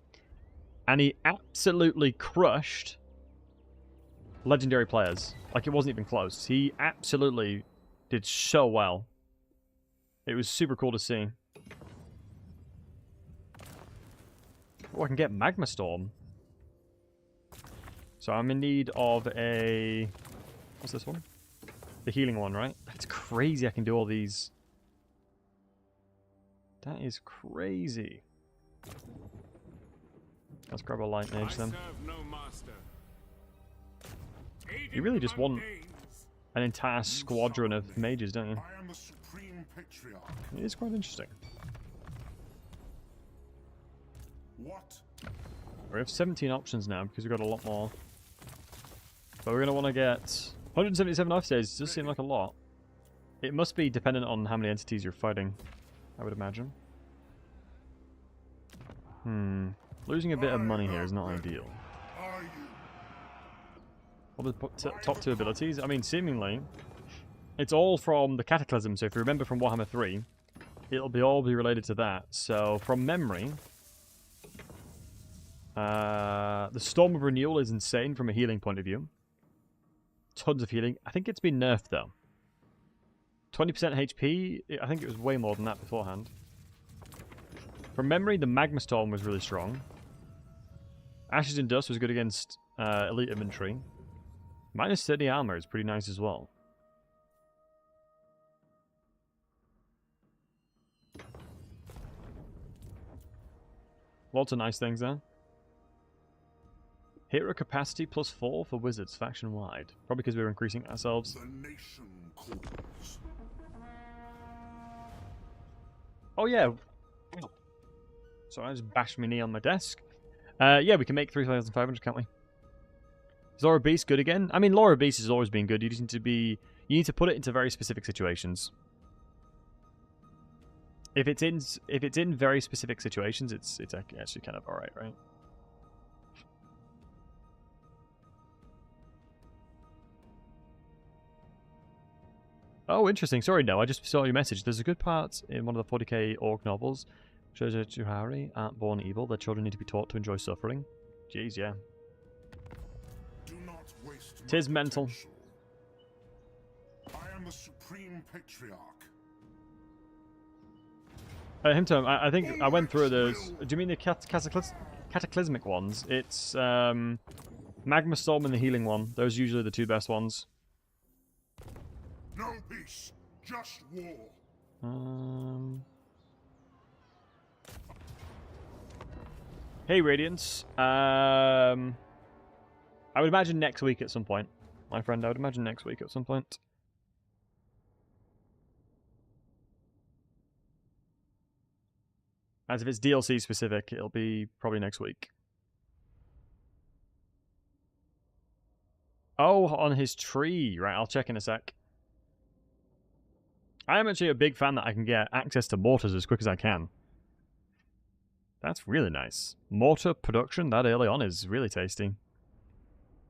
and he absolutely crushed legendary players. Like, it wasn't even close. He absolutely did so well. It was super cool to see. Oh, I can get Magma Storm. So I'm in need of a... What's this one? The healing one, right? That's crazy I can do all these. That is crazy. Let's grab a light mage then. You really just want an entire squadron of mages, don't you? I am the supreme patriarch. It is quite interesting. What? We have 17 options now because we've got a lot more. But we're going to want to get 177 life saves. Does seem like a lot. It must be dependent on how many entities you're fighting, I would imagine. Losing a bit of money here is not ideal. Are you? What are the top two abilities? I mean, seemingly, it's all from the Cataclysm. So if you remember from Warhammer 3, it'll all be related to that. So from memory, the Storm of Renewal is insane from a healing point of view. Tons of healing. I think it's been nerfed though. 20% HP. I think it was way more than that beforehand. From memory, the Magma Storm was really strong. Ashes and Dust was good against elite infantry. Minus 30 armor is pretty nice as well. Lots of nice things there. Hero capacity +4 for wizards faction wide. Probably because we're increasing ourselves. The nation calls. Oh yeah. So I just bashed my knee on my desk. Yeah, we can make 3,500, can't we? Is Laura Beast good again? I mean, Laura Beast has always been good. You just need to be... You need to put it into very specific situations. If it's in very specific situations, it's actually kind of alright, right? Oh, interesting. Sorry, no, I just saw your message. There's a good part in one of the 40k orc novels. Jojo Chuhari aren't born evil. Their children need to be taught to enjoy suffering. Jeez, yeah. Do not waste. Tis mental. Potential. I am the supreme patriarch. Himtom, I think I went through those. Do you mean the cataclysmic ones? It's Magma Storm and the healing one. Those are usually the two best ones. No peace, just war. Hey, Radiance. I would imagine next week at some point. My friend, I would imagine next week at some point. As if it's DLC specific, it'll be probably next week. Oh, on his tree. Right, I'll check in a sec. I am actually a big fan that I can get access to mortars as quick as I can. That's really nice. Mortar production that early on is really tasty.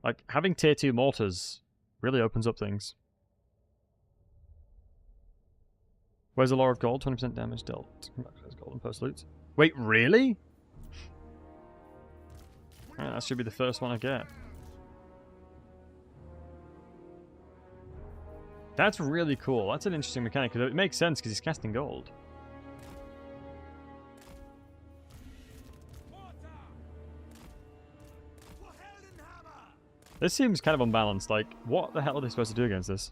Like, having tier 2 mortars really opens up things. Where's the Law of Gold? 20% damage dealt. Golden post loot. Wait, really? Right, that should be the first one I get. That's really cool. That's an interesting mechanic, because it makes sense because he's casting gold. This seems kind of unbalanced. Like, what the hell are they supposed to do against this?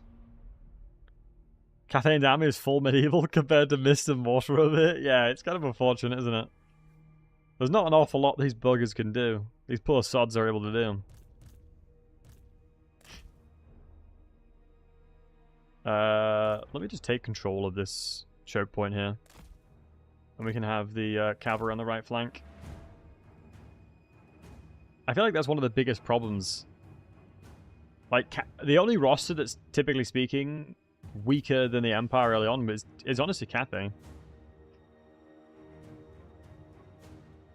Cathay's army is full medieval compared to Mist and Mortar of it. Yeah, it's kind of unfortunate, isn't it? There's not an awful lot these buggers can do. These poor sods are able to do. Let me just take control of this choke point here. And we can have the cavalry on the right flank. I feel like that's one of the biggest problems. Like, the only roster that's, typically speaking, weaker than the Empire early on is honestly Cathay.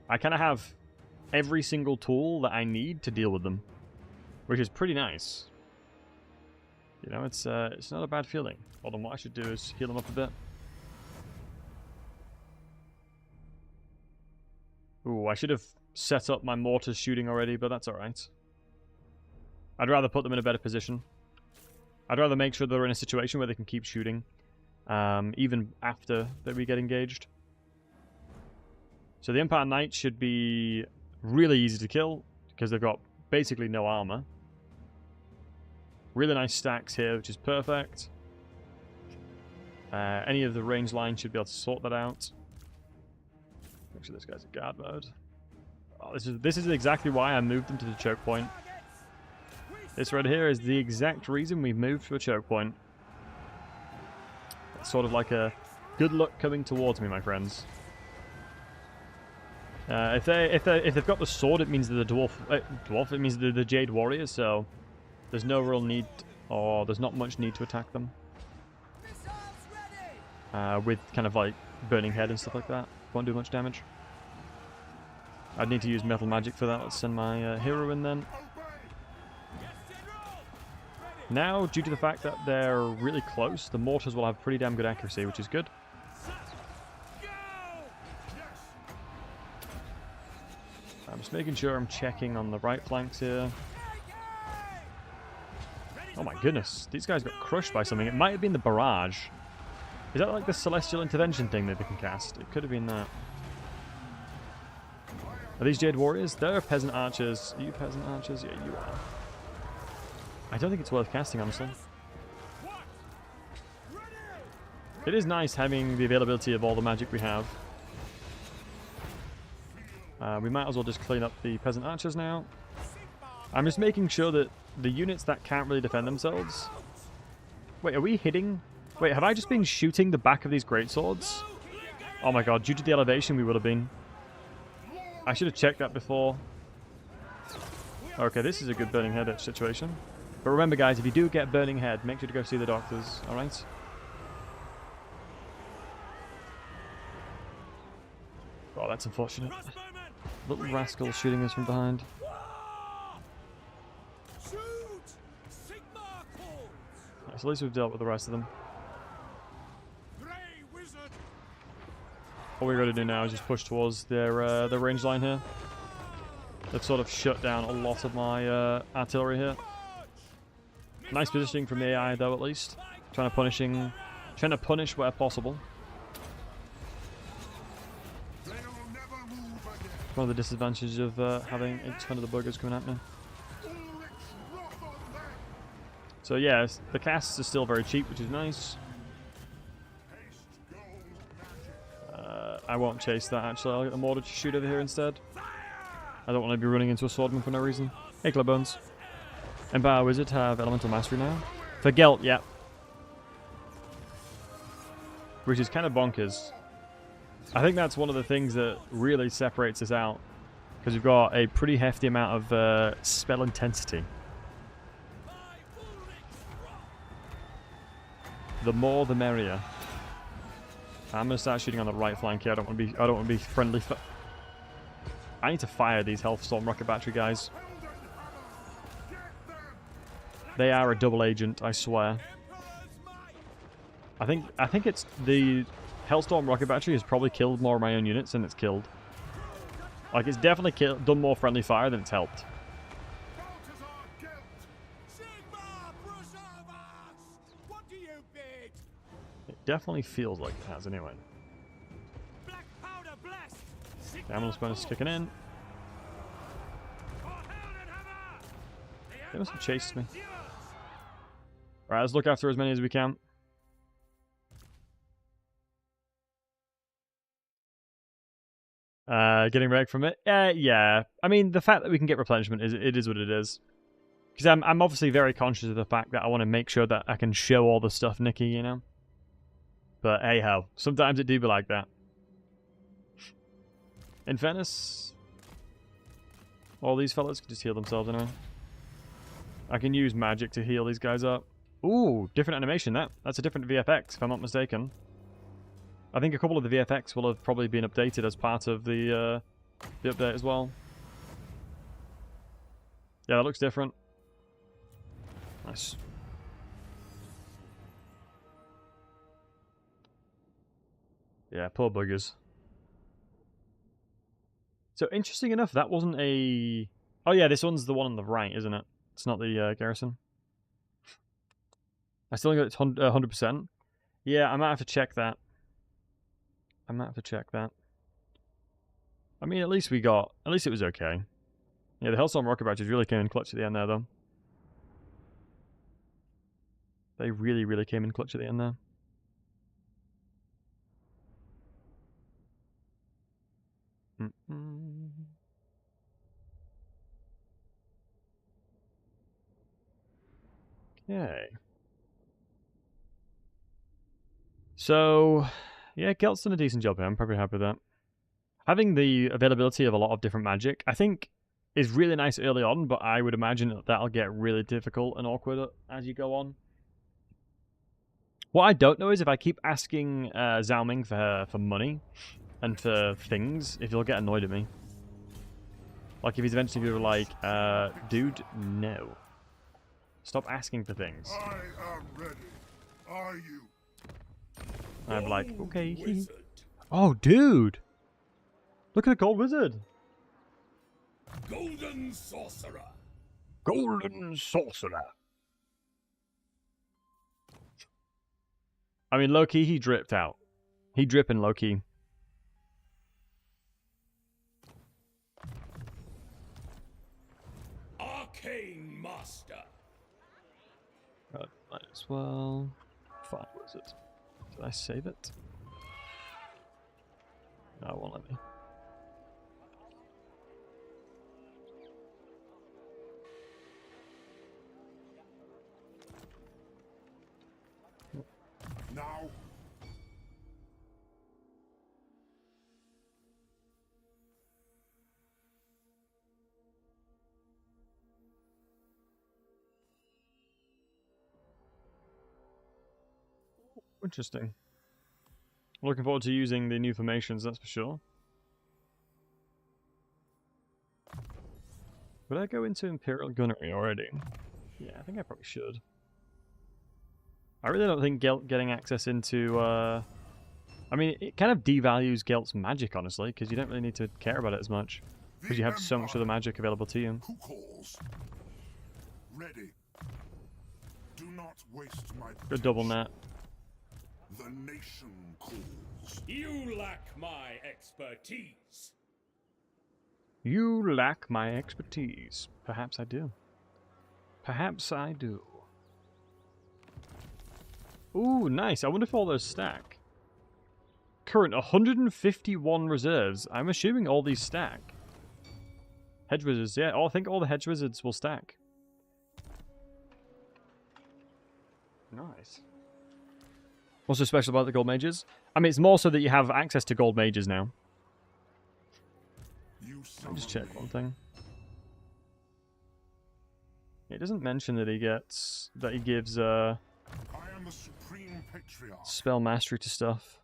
I kind of have every single tool that I need to deal with them, which is pretty nice. You know, it's not a bad feeling. Hold on, what I should do is heal them up a bit. Ooh, I should have set up my mortars shooting already, but that's alright. I'd rather put them in a better position. I'd rather make sure they're in a situation where they can keep shooting, even after that we get engaged. So the Empire Knights should be really easy to kill, because they've got basically no armor. Really nice stacks here, which is perfect. Any of the range lines should be able to sort that out. Make sure this guy's in guard mode. Oh, this is exactly why I moved them to the choke point. This right here is the exact reason we moved to a choke point. It's sort of like a good luck coming towards me, my friends. If they've got the sword, it means they're the dwarf. It means they're the Jade Warriors. So there's no real need, or there's not much need to attack them. With kind of like burning head and stuff like that, won't do much damage. I'd need to use metal magic for that. Let's send my hero in then. Now, due to the fact that they're really close, the mortars will have pretty damn good accuracy, which is good. I'm just making sure I'm checking on the right flanks here. Oh my goodness, these guys got crushed by something. It might have been the barrage. Is that like the Celestial Intervention thing that they can cast? It could have been that. Are these Jade Warriors? They're peasant archers. Are you peasant archers? Yeah, you are. I don't think it's worth casting, honestly. It is nice having the availability of all the magic we have. We might as well just clean up the peasant archers now. I'm just making sure that the units that can't really defend themselves... Wait, are we hitting... Wait, have I just been shooting the back of these greatswords? Oh my god, due to the elevation we would have been. I should have checked that before. Okay, this is a good burning head situation. But remember guys, if you do get burning head, make sure to go see the doctors, alright? Oh, that's unfortunate. Little rascal shooting us from behind. Right, so at least we've dealt with the rest of them. All we got to do now is just push towards their range line here. They've sort of shut down a lot of my artillery here. Nice positioning from the AI though, at least. Trying to punish where possible. One of the disadvantages of having a ton of the buggers coming at me. So yeah, the casts are still very cheap, which is nice. I won't chase that actually, I'll get the mortar to shoot over here instead. I don't want to be running into a swordman for no reason. Hey Clubbones. Empire Wizard have Elemental Mastery now. For Gelt, yeah. Which is kind of bonkers. I think that's one of the things that really separates us out. Because we've got a pretty hefty amount of spell intensity. The more the merrier. I'm gonna start shooting on the right flank here. I don't want to be friendly. I need to fire these Healthstorm rocket battery guys. They are a double agent, I swear. I think it's the Hellstorm rocket battery has probably killed more of my own units than it's killed. Like it's definitely done more friendly fire than it's helped. It definitely feels like it has anyway. The ambulance bonus is kicking in. They must have chased me. Alright, let's look after as many as we can. Getting wrecked from it? Yeah. I mean, the fact that we can get replenishment, it is what it is. Because I'm obviously very conscious of the fact that I want to make sure that I can show all the stuff Nicky, you know? But hey ho, sometimes it do be like that. In fairness, all these fellas can just heal themselves anyway. I can use magic to heal these guys up. Ooh, different animation. That's a different VFX, if I'm not mistaken. I think a couple of the VFX will have probably been updated as part of the update as well. Yeah, that looks different. Nice. Yeah, poor buggers. So, interesting enough, that wasn't a... Oh yeah, this one's the one on the right, isn't it? It's not the garrison. I still got it 100%. Yeah, I might have to check that. I mean, at least we got... At least it was okay. Yeah, the Hellstorm rocket batteries really came in clutch at the end there, though. They really, really came in clutch at the end there. Okay. So, yeah, Gelt's done a decent job here. I'm probably happy with that. Having the availability of a lot of different magic, I think, is really nice early on, but I would imagine that that'll get really difficult and awkward as you go on. What I don't know is if I keep asking Zhao Ming for money and for things, if he'll get annoyed at me. Like, if he's eventually going to be like, dude, no. Stop asking for things. I am ready. Are you? I'm like, okay. Oh, dude! Look at the gold wizard! Golden sorcerer. Golden sorcerer! I mean, low-key, he dripped out. He dripping low-key. Arcane master. Right, might as well. Fine wizard. Did I save it? No, it won't let me. Now. Interesting. Looking forward to using the new formations, that's for sure. Would I go into Imperial Gunnery already? Yeah, I think I probably should. I really don't think Gelt getting access into... I mean, it kind of devalues Gelt's magic, honestly, because you don't really need to care about it as much. Because you have so much of the magic available to you. Who calls? Ready. Do not waste my Good double net. The nation calls. You lack my expertise. You lack my expertise. Perhaps I do. Perhaps I do. Ooh, nice. I wonder if all those stack. Current 151 reserves. I'm assuming all these stack. Hedge wizards, yeah. Oh, I think all the hedge wizards will stack. Nice. What's so special about the gold mages? I mean, it's more so that you have access to gold mages now. Let me just check one thing. It doesn't mention that he gets... that he gives, I am the supreme patriarch. spell mastery to stuff.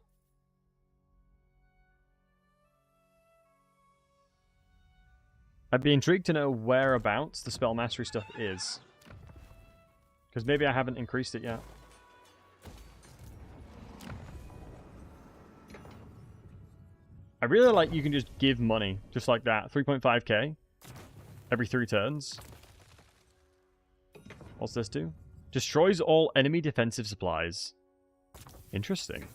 I'd be intrigued to know whereabouts the spell mastery stuff is. Because maybe I haven't increased it yet. I really like you can just give money, just like that. 3.5k every 3 turns. What's this do? Destroys all enemy defensive supplies. Interesting.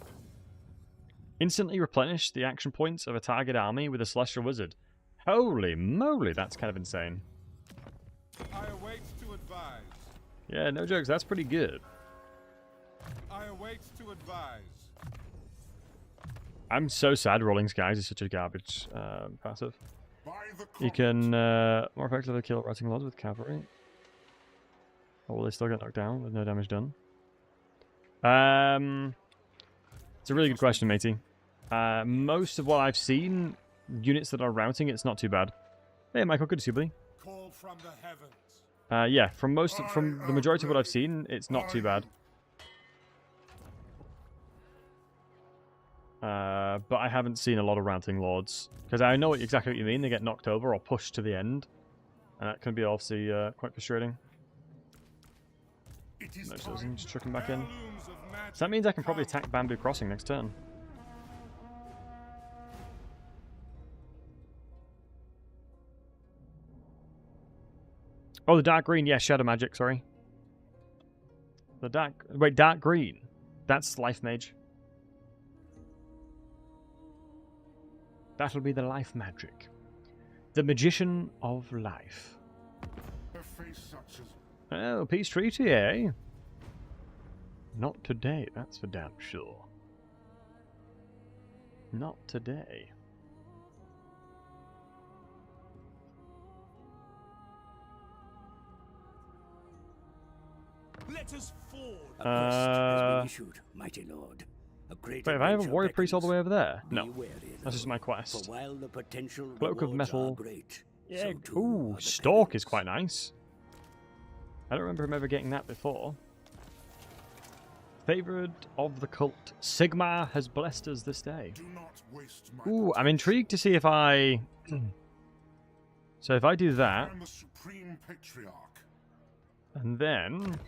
Instantly replenish the action points of a target army with a Celestial Wizard. Holy moly, that's kind of insane. I await to advise. Yeah, no jokes, that's pretty good. I await to advise. I'm so sad Rolling Skies is such a garbage passive. By the You can more effectively kill Rotting Lords with cavalry. Or will they still get knocked down with no damage done? It's a really good question, matey. Most of what I've seen, units that are routing, it's not too bad. Hey, Michael, good to see you, buddy. Call from the heavens. Yeah, from the majority of what I've seen, it's not too bad. But I haven't seen a lot of routing lords because I know exactly what you mean. They get knocked over or pushed to the end, and that can be obviously quite frustrating. No, it doesn't. Just chuck him back in. So that means I can probably attack Bamboo Crossing next turn. Oh, the dark green. Yeah, shadow magic. Sorry. The dark. Wait, dark green. That's life mage. That'll be the life magic. The Magician of Life. A face such as Oh, peace treaty, eh? Not today, that's for damn sure. Not today. Let us forge. A quest has been issued, mighty lord. A great Wait, have I have a adventure warrior priest all the way beckons. over there? Be No. wary, That's just though, my quest. For while the potential Cloak of rewards metal. are great, Yeah, so too ooh, are the Stalk is penalties. quite nice. I don't remember him ever getting that before. Favored of the cult. Sigmar has blessed us this day. do not waste my Ooh, I'm intrigued to see if I... So if I do I that, am the supreme patriarch. and then...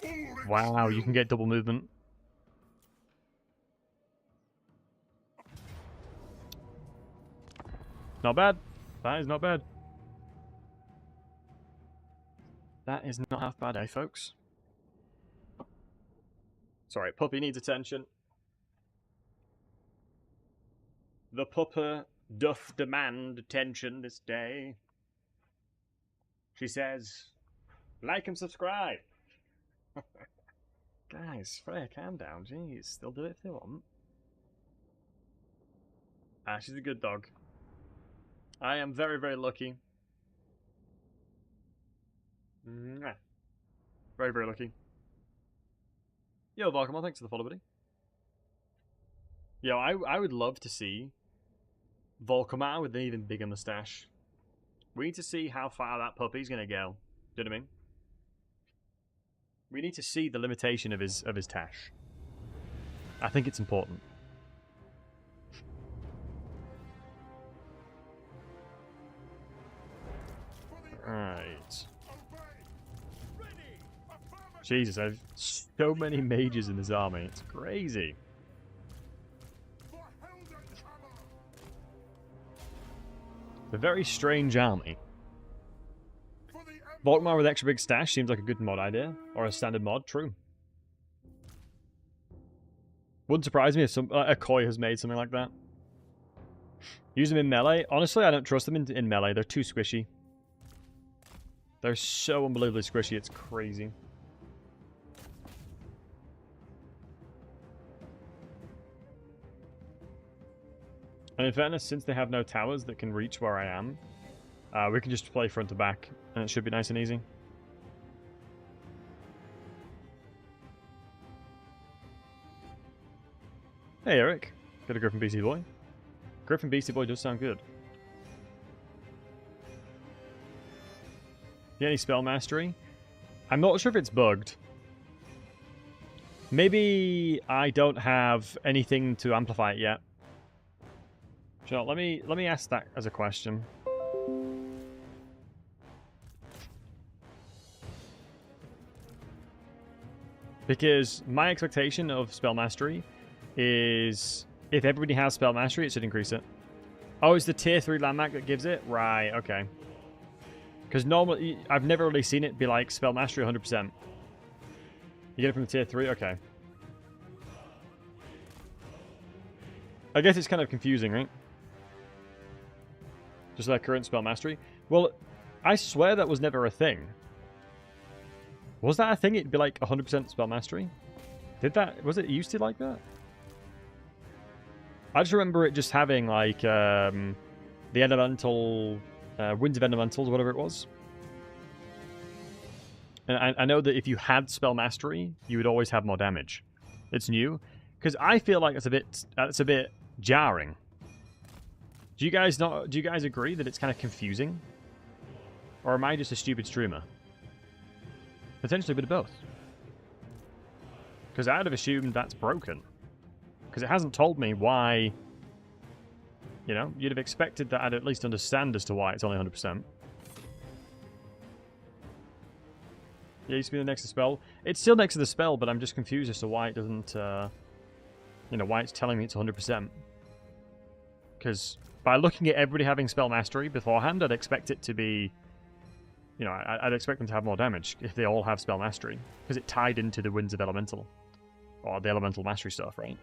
Ulrich Wow, you will. can get double movement. Not bad. That is not bad. That is not half bad, eh, folks? Sorry, puppy needs attention. The pupper doth demand attention this day. She says, like and subscribe. Guys, Freya, calm down. Jeez, they'll do it if they want. Ah, she's a good dog. I am very, very lucky. Mwah. Very, very lucky. Yo, Volcamon, thanks for the follow, buddy. Yo, I would love to see Volcamon with an even bigger mustache. We need to see how far that puppy's gonna go. Do you know what I mean? We need to see the limitation of his tash. I think it's important. Right. Jesus, I have so many mages in this army. It's crazy. For Helden's hammer. It's a very strange army. For the Volkmar with extra big stash seems like a good mod idea. Or a standard mod, true. Wouldn't surprise me if a Koi has made something like that. Use them in melee. Honestly, I don't trust them in melee. They're too squishy. They're so unbelievably squishy, it's crazy. And in fairness, since they have no towers that can reach where I am, we can just play front to back, and it should be nice and easy. Hey Eric, got a Griffin BC Boy. Griffin BC Boy does sound good. Yeah, any spell mastery? I'm not sure if it's bugged. Maybe I don't have anything to amplify it yet. Sure, let me ask that as a question. Because my expectation of spell mastery is if everybody has spell mastery, it should increase it. Oh, it's the tier 3 landmark that gives it? Right, okay. Because normally, I've never really seen it be like spell mastery 100%. You get it from the tier 3? Okay. I guess it's kind of confusing, right? Just like current spell mastery. Well, I swear that was never a thing. Was that a thing? It'd be like 100% spell mastery? Did that... Was it used to like that? I just remember it just having like the elemental... Winds of Elementals, whatever it was. And I know that if you had spell mastery, you would always have more damage. It's new. Because I feel like it's a bit jarring. Do you guys agree that it's kind of confusing? Or am I just a stupid streamer? Potentially a bit of both. Because I'd have assumed that's broken. Because it hasn't told me why... You know, you'd have expected that I'd at least understand as to why it's only 100%. Yeah, it used to be the next to spell. It's still next to the spell, but I'm just confused as to why it doesn't... you know, why it's telling me it's 100%. Because by looking at everybody having spell mastery beforehand, I'd expect it to be... You know, I'd expect them to have more damage if they all have spell mastery. Because it tied into the Winds of Elemental. Or the elemental mastery stuff, right?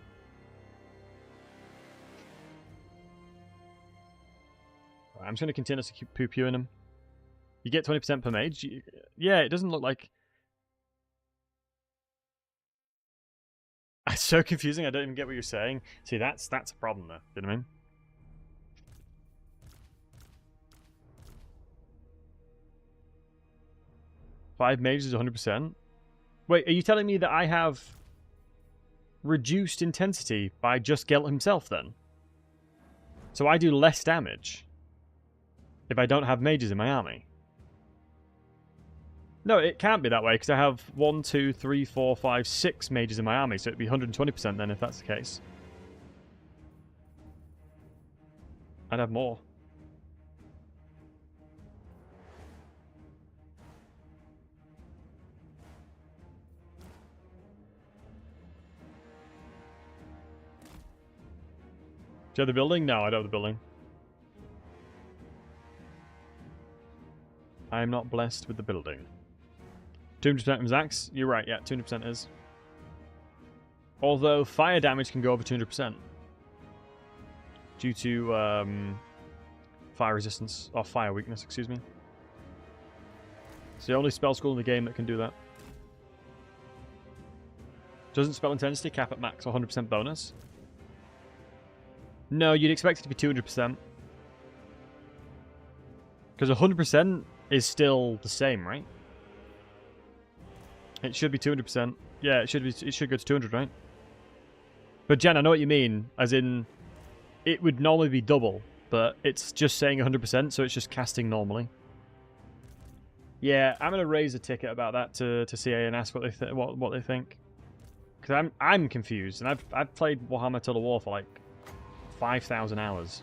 I'm just going to continue to keep poo-pooing them. You get 20% per mage? Yeah, it doesn't look like... It's so confusing, I don't even get what you're saying. See, that's a problem there, you know what I mean? Five mages, 100%? Wait, are you telling me that I have reduced intensity by just Gelt himself, then? So I do less damage if I don't have mages in my army? No, it can't be that way, because I have 1, 2, 3, 4, 5, 6 mages in my army, so it'd be 120% then if that's the case. I'd have more. Do you have the building? No, I don't have the building. I am not blessed with the building. 200% from Zax? You're right, yeah, 200% is. Although fire damage can go over 200%. Due to fire resistance, or fire weakness, excuse me. It's the only spell school in the game that can do that. Doesn't spell intensity cap at max or 100% bonus? No, you'd expect it to be 200%. Because 100% is still the same, right? It should be 200%. Yeah, it should be. It should go to 200, right? But Jen, I know what you mean. As in, it would normally be double, but it's just saying 100%, so it's just casting normally. Yeah, I'm gonna raise a ticket about that to CA and ask what they what they think. Because I'm confused, and I've played Warhammer Total War for like 5,000 hours.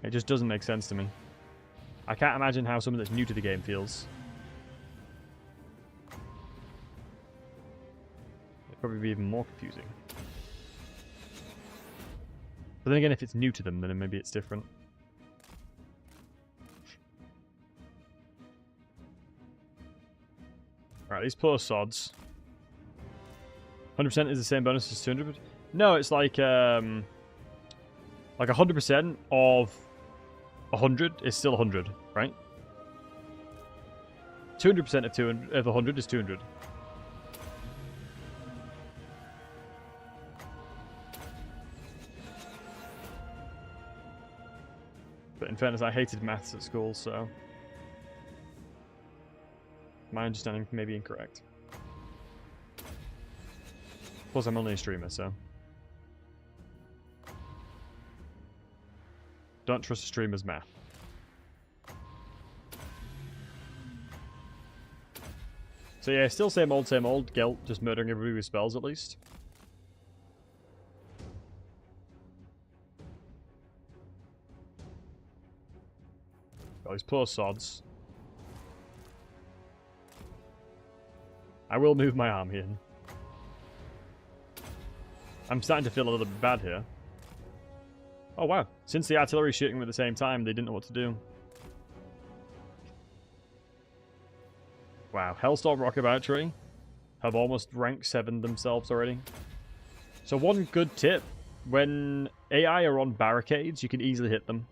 It just doesn't make sense to me. I can't imagine how someone that's new to the game feels. It'd probably be even more confusing. But then again, if it's new to them, then maybe it's different. Alright, these poor sods. 100% is the same bonus as 200%? No, it's like 100% of 100 is still 100, right? 200% of 200 of 100 is 200. But in fairness, I hated maths at school, so my understanding may be incorrect. Plus, I'm only a streamer, so don't trust a streamer's math. So yeah, still same old, Gelt, just murdering everybody with spells at least. Oh, these poor sods. I will move my arm here. I'm starting to feel a little bit bad here. Oh wow, since the artillery's shooting them at the same time, they didn't know what to do. Wow, Hellstorm Rocket Battery have almost rank 7'd themselves already. So one good tip, when AI are on barricades, you can easily hit them.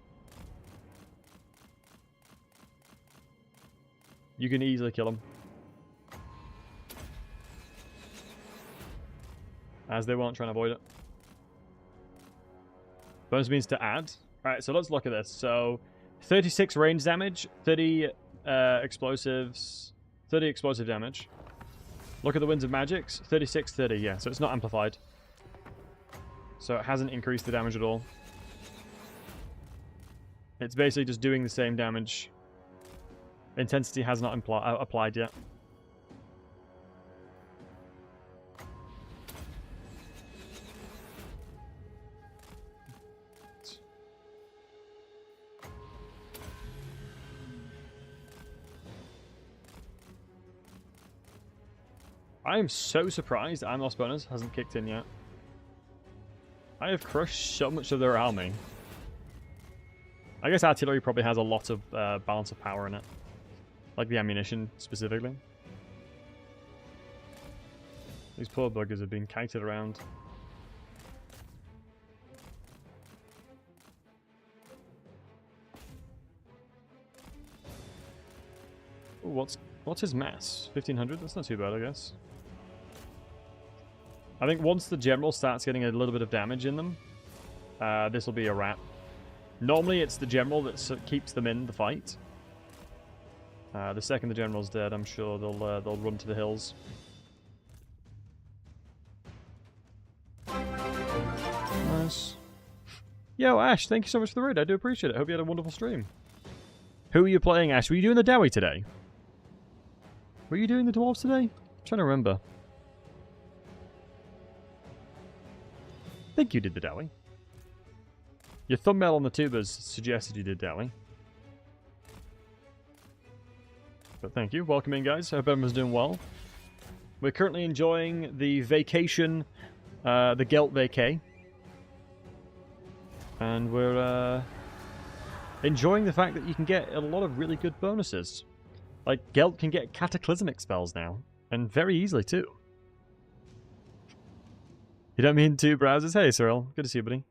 You can easily kill them. As they won't try and avoid it. Bonus means to add. Alright, so let's look at this. So, 36 range damage, 30 explosives, 30 explosive damage. Look at the Winds of Magics, 36, 30, yeah, so it's not amplified. So it hasn't increased the damage at all. It's basically just doing the same damage. Intensity has not applied yet. I am so surprised Amlos bonus hasn't kicked in yet. I have crushed so much of their army. I guess artillery probably has a lot of balance of power in it. Like the ammunition, specifically. These poor buggers have been kited around. Ooh, what's his mass? 1500? That's not too bad, I guess. I think once the general starts getting a little bit of damage in them, this will be a wrap. Normally it's the general that keeps them in the fight. The second the general's dead, I'm sure they'll run to the hills. Nice. Yo, Ash, thank you so much for the raid. I do appreciate it. Hope you had a wonderful stream. Who are you playing, Ash? Were you doing the Dowie today? Were you doing the dwarves today? I'm trying to remember. I think you did the Dowie. Your thumbnail on the tubers suggested you did Dowie. But thank you. Welcome in, guys. Hope everyone's doing well. We're currently enjoying the vacation, the Gelt vacay. And we're enjoying the fact that you can get a lot of really good bonuses. Like, Gelt can get cataclysmic spells now. And very easily, too. You don't mean two browsers? Hey, Cyril. Good to see you, buddy.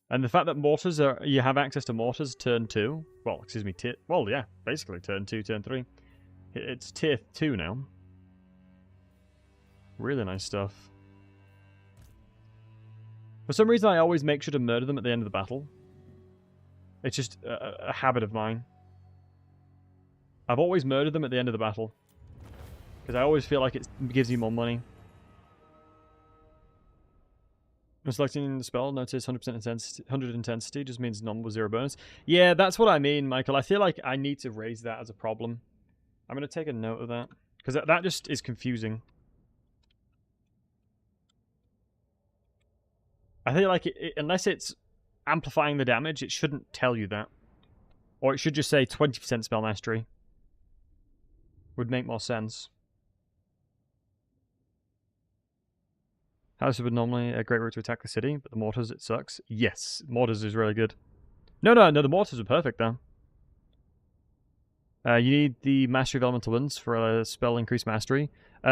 And the fact that mortars are... You have access to mortars turn 2. Well, excuse me, well, yeah. Basically, turn 2, turn 3. It's tier 2 now. Really nice stuff. For some reason, I always make sure to murder them at the end of the battle. It's just a habit of mine. I've always murdered them at the end of the battle. Because I always feel like it gives you more money. When selecting the spell, notice 100 intensity just means none with 0 bonus. Yeah, that's what I mean, Michael. I feel like I need to raise that as a problem. I'm going to take a note of that. Because that just is confusing. I feel like unless it's amplifying the damage, it shouldn't tell you that. Or it should just say 20% spell mastery. Would make more sense. House would normally a great route to attack the city, but the mortars, it sucks. Yes, mortars is really good. No, the mortars are perfect, though. You need the Mastery of Elemental Winds for a spell increased mastery.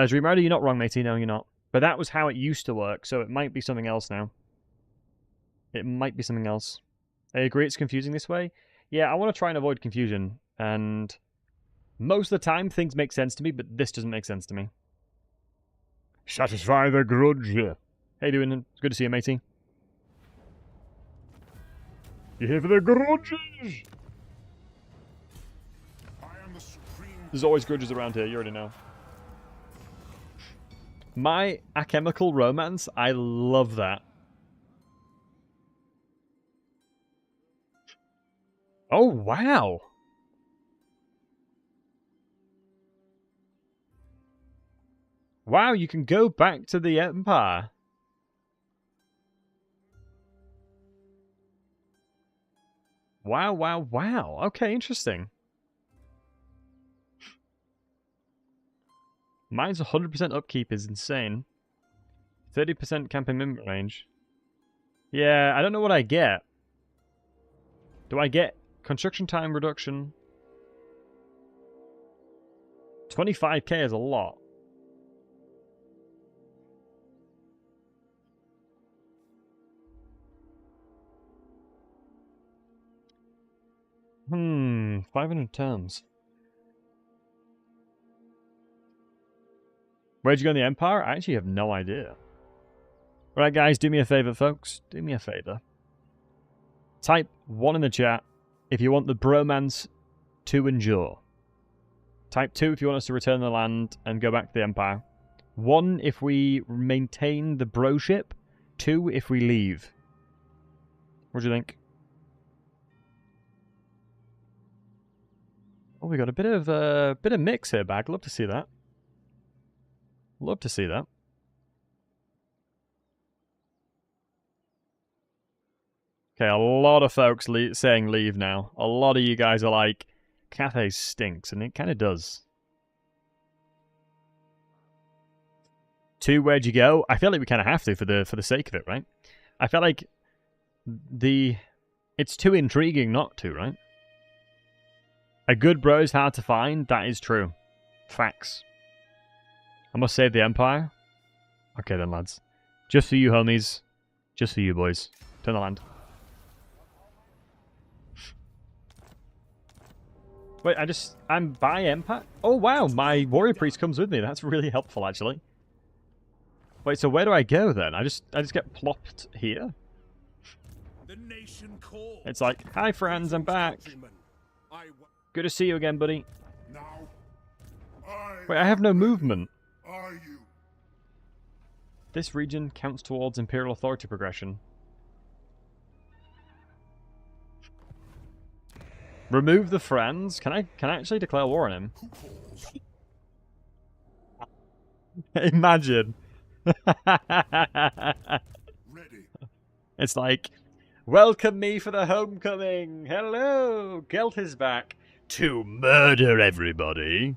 Dream Rider, you're not wrong, matey. No, you're not. But that was how it used to work, so it might be something else now. It might be something else. I agree it's confusing this way. Yeah, I want to try and avoid confusion. And most of the time, things make sense to me, but this doesn't make sense to me. Satisfy the grudge. How you doing? Good to see you, matey. You here for the grudges? There's always grudges around here, you already know. My alchemical romance, I love that. Oh, wow. Wow, you can go back to the Empire. Wow, wow, wow. Okay, interesting. Mine's 100% upkeep is insane. 30% campaign minimum range. Yeah, I don't know what I get. Do I get construction time reduction? 25k is a lot. Hmm, 500 terms. Where'd you go in the Empire? I actually have no idea. Alright guys, do me a favour folks. Do me a favour. Type 1 in the chat if you want the bromance to endure. Type 2 if you want us to return the land and go back to the Empire. 1 if we maintain the broship. 2 if we leave. What do you think? Oh, we got a bit of mix here, Bag. Love to see that. Love to see that. Okay, a lot of folks saying leave now. A lot of you guys are like, Cathay stinks, and it kind of does. 2, where'd you go? I feel like we kind of have to for the sake of it, right? I feel like it's too intriguing not to, right? A good bro is hard to find. That is true. Facts. I must save the Empire. Okay then, lads. Just for you, homies. Just for you, boys. Turn the land. Wait, I'm by Empire? Oh, wow, my warrior priest comes with me. That's really helpful, actually. Wait, so where do I go, then? I just get plopped here? The nation calls. It's like, hi, friends, I'm back. Good to see you again, buddy. Now, Wait, I have no movement. are you? This region counts towards Imperial Authority progression. Remove the friends. Can I actually declare war on him? Who calls? Imagine. Ready. It's like, welcome me for the homecoming. Hello, Gelt is back to murder everybody.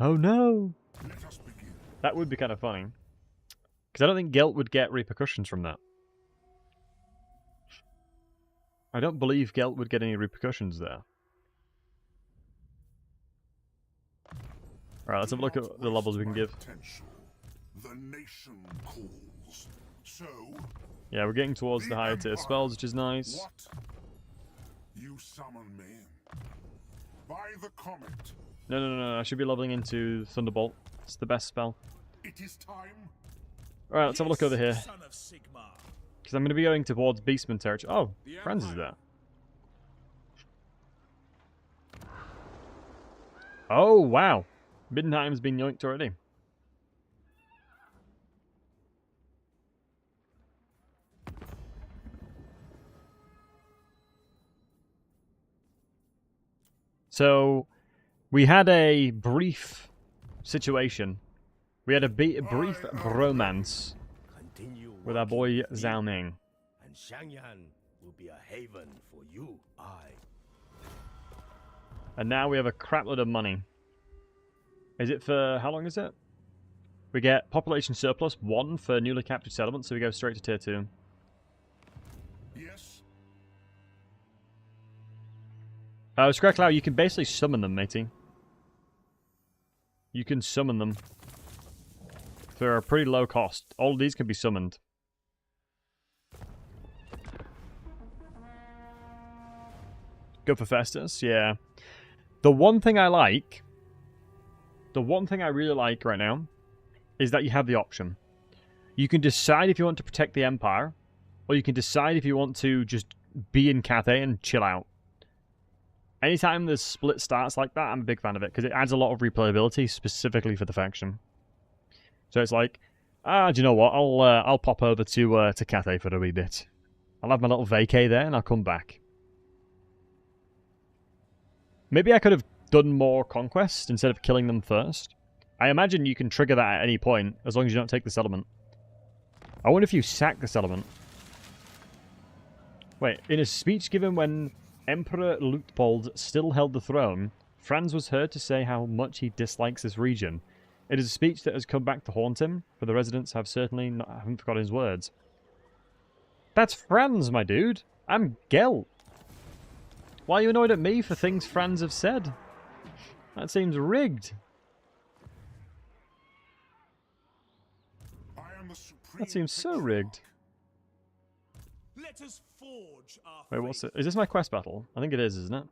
Oh no. Let us begin. That would be kind of funny. Because I don't think Gelt would get repercussions from that. I don't believe Gelt would get any repercussions there. Alright, let's have a look at the levels we can give. Potential. The nation calls. So, Yeah, we're getting towards the higher tier spells, which is nice. what? You summon me. By the comet. No, I should be leveling into Thunderbolt. It's the best spell. It is time. Alright, let's have a look over here. Son of Sigmar. Because I'm going to be going towards Beastman territory. Oh, Franz is there. Oh, wow. Middenheim's been yoinked already. So, we had a brief situation. We had a brief bromance Continue with our boy working with me, Zhao Ming. and Xiangyan will be a haven for you. And now we have a crapload of money. Is it for... how long is it? We get population surplus 1 for newly captured settlements, so we go straight to tier 2. Yes. Skreklau, you can basically summon them, matey. You can summon them. For a pretty low cost. All of these can be summoned. Go for Festus, yeah. The one thing I like... the one thing I really like right now is that you have the option. You can decide if you want to protect the Empire, or you can decide if you want to just be in Cathay and chill out. Anytime the split starts like that, I'm a big fan of it, because it adds a lot of replayability specifically for the faction. So it's like, do you know what? I'll pop over to Cathay for a wee bit. I'll have my little vacay there, and I'll come back. Maybe I could have done more conquest instead of killing them first. I imagine you can trigger that at any point, as long as you don't take the settlement. I wonder if you sack the settlement. Wait, in a speech given when Emperor Luitpold still held the throne, Franz was heard to say how much he dislikes this region. It is a speech that has come back to haunt him, for the residents haven't forgotten his words. That's Franz, my dude. I'm Gelt. Why are you annoyed at me for things Franz have said? That seems rigged. I am the supreme That seems so patriarch. rigged. Let us forge our Wait, what's faith. it? Is this my quest battle? I think it is, isn't it?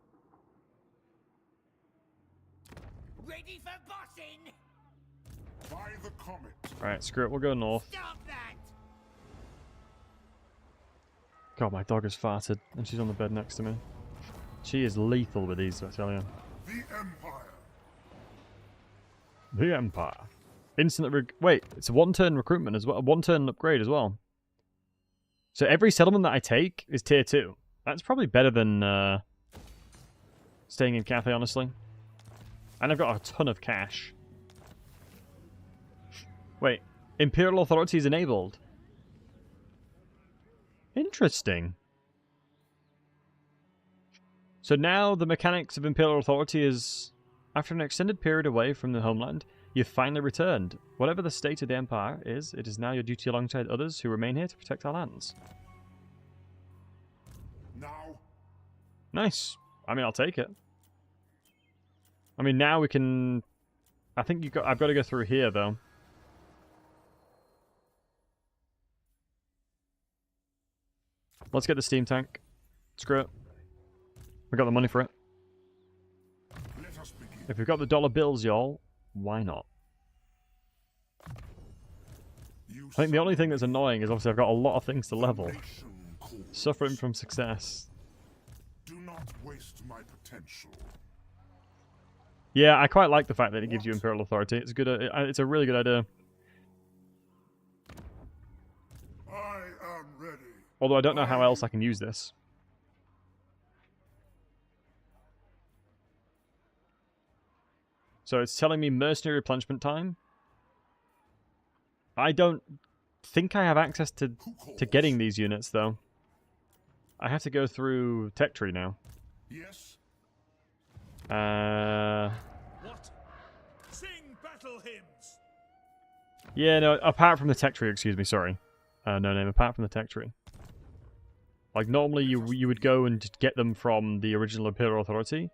Ready for bossing? By the comet. Alright, screw it. We'll go north. Stop that! God, my dog has farted, and she's on the bed next to me. She is lethal with these, I tell you. The Empire. The Empire. Instant wait, it's a one-turn recruitment as well. A one-turn upgrade as well. So every settlement that I take is tier 2. That's probably better than staying in Cathay, honestly. And I've got a ton of cash. Wait, Imperial Authority is enabled. Interesting. So now the mechanics of Imperial Authority is, after an extended period away from the homeland, you've finally returned. Whatever the state of the Empire is, it is now your duty alongside others who remain here to protect our lands. Now, Nice. I mean, I'll take it. I mean, now we can... I think I've got to go through here, though. Let's get the steam tank. Screw it. We got the money for it. Let us begin. If we've got the dollar bills, y'all, why not? You I think the only thing that's annoying is obviously I've got a lot of things to level. nation calls. Suffering from success. Do not waste my potential. Yeah, I quite like the fact that it gives you Imperial Authority. It's good. It's a really good idea. I am ready. Although I don't know how else I can use this. So it's telling me mercenary replenishment time. I don't think I have access to getting these units, though. I have to go through Tech Tree now. Yes. What? Sing battle hymns. Yeah, no, apart from the Tech Tree, excuse me, sorry. No name, apart from the Tech Tree. Like, normally you would go and get them from the original Imperial Authority.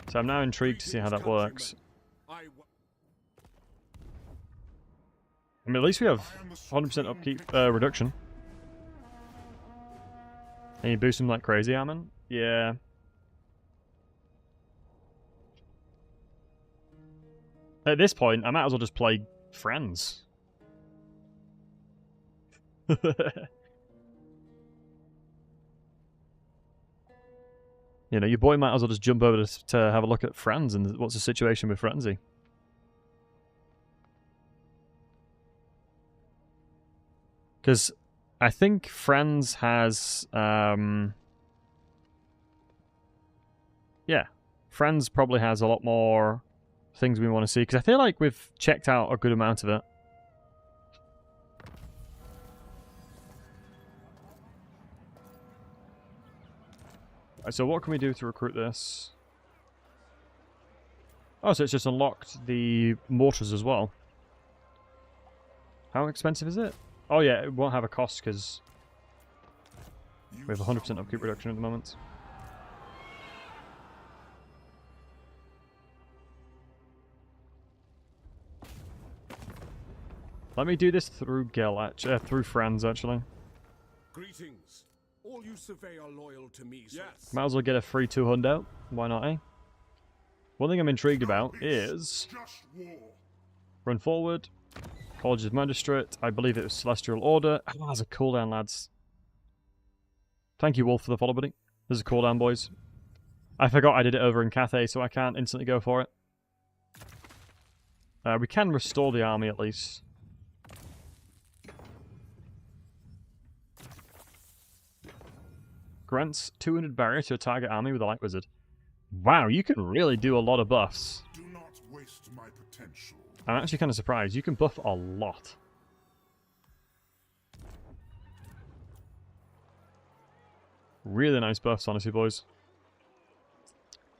So I'm now intrigued to see how that works. I mean, at least we have 100% upkeep reduction. And you boost them like crazy, Armin? Yeah. At this point, I might as well just play Friends. You know, your boy might as well just jump over to have a look at Friends and what's the situation with Frenzy. Because I think Friends has... yeah. Friends probably has a lot more things we want to see. Because I feel like we've checked out a good amount of it. So what can we do to recruit this? Oh, so it's just unlocked the mortars as well. How expensive is it? Oh yeah, it won't have a cost because we have 100% upkeep reduction at the moment. Let me do this through Gelt, through Franz actually. Greetings. All you survey are loyal to me, sir. Yes. Might as well get a free 200 out. Why not, eh? One thing I'm intrigued about is... Just war. Run forward. College of Magistrate. I believe it was Celestial Order. Oh, there's a cooldown, lads. Thank you, Wolf, for the follow, buddy. There's a cooldown, boys. I forgot I did it over in Cathay, so I can't instantly go for it. We can restore the army, at least. Grants 200 barrier to a target army with a light wizard. Wow, you can really do a lot of buffs. Do not waste my potential. I'm actually kind of surprised. You can buff a lot. Really nice buffs, honestly, boys.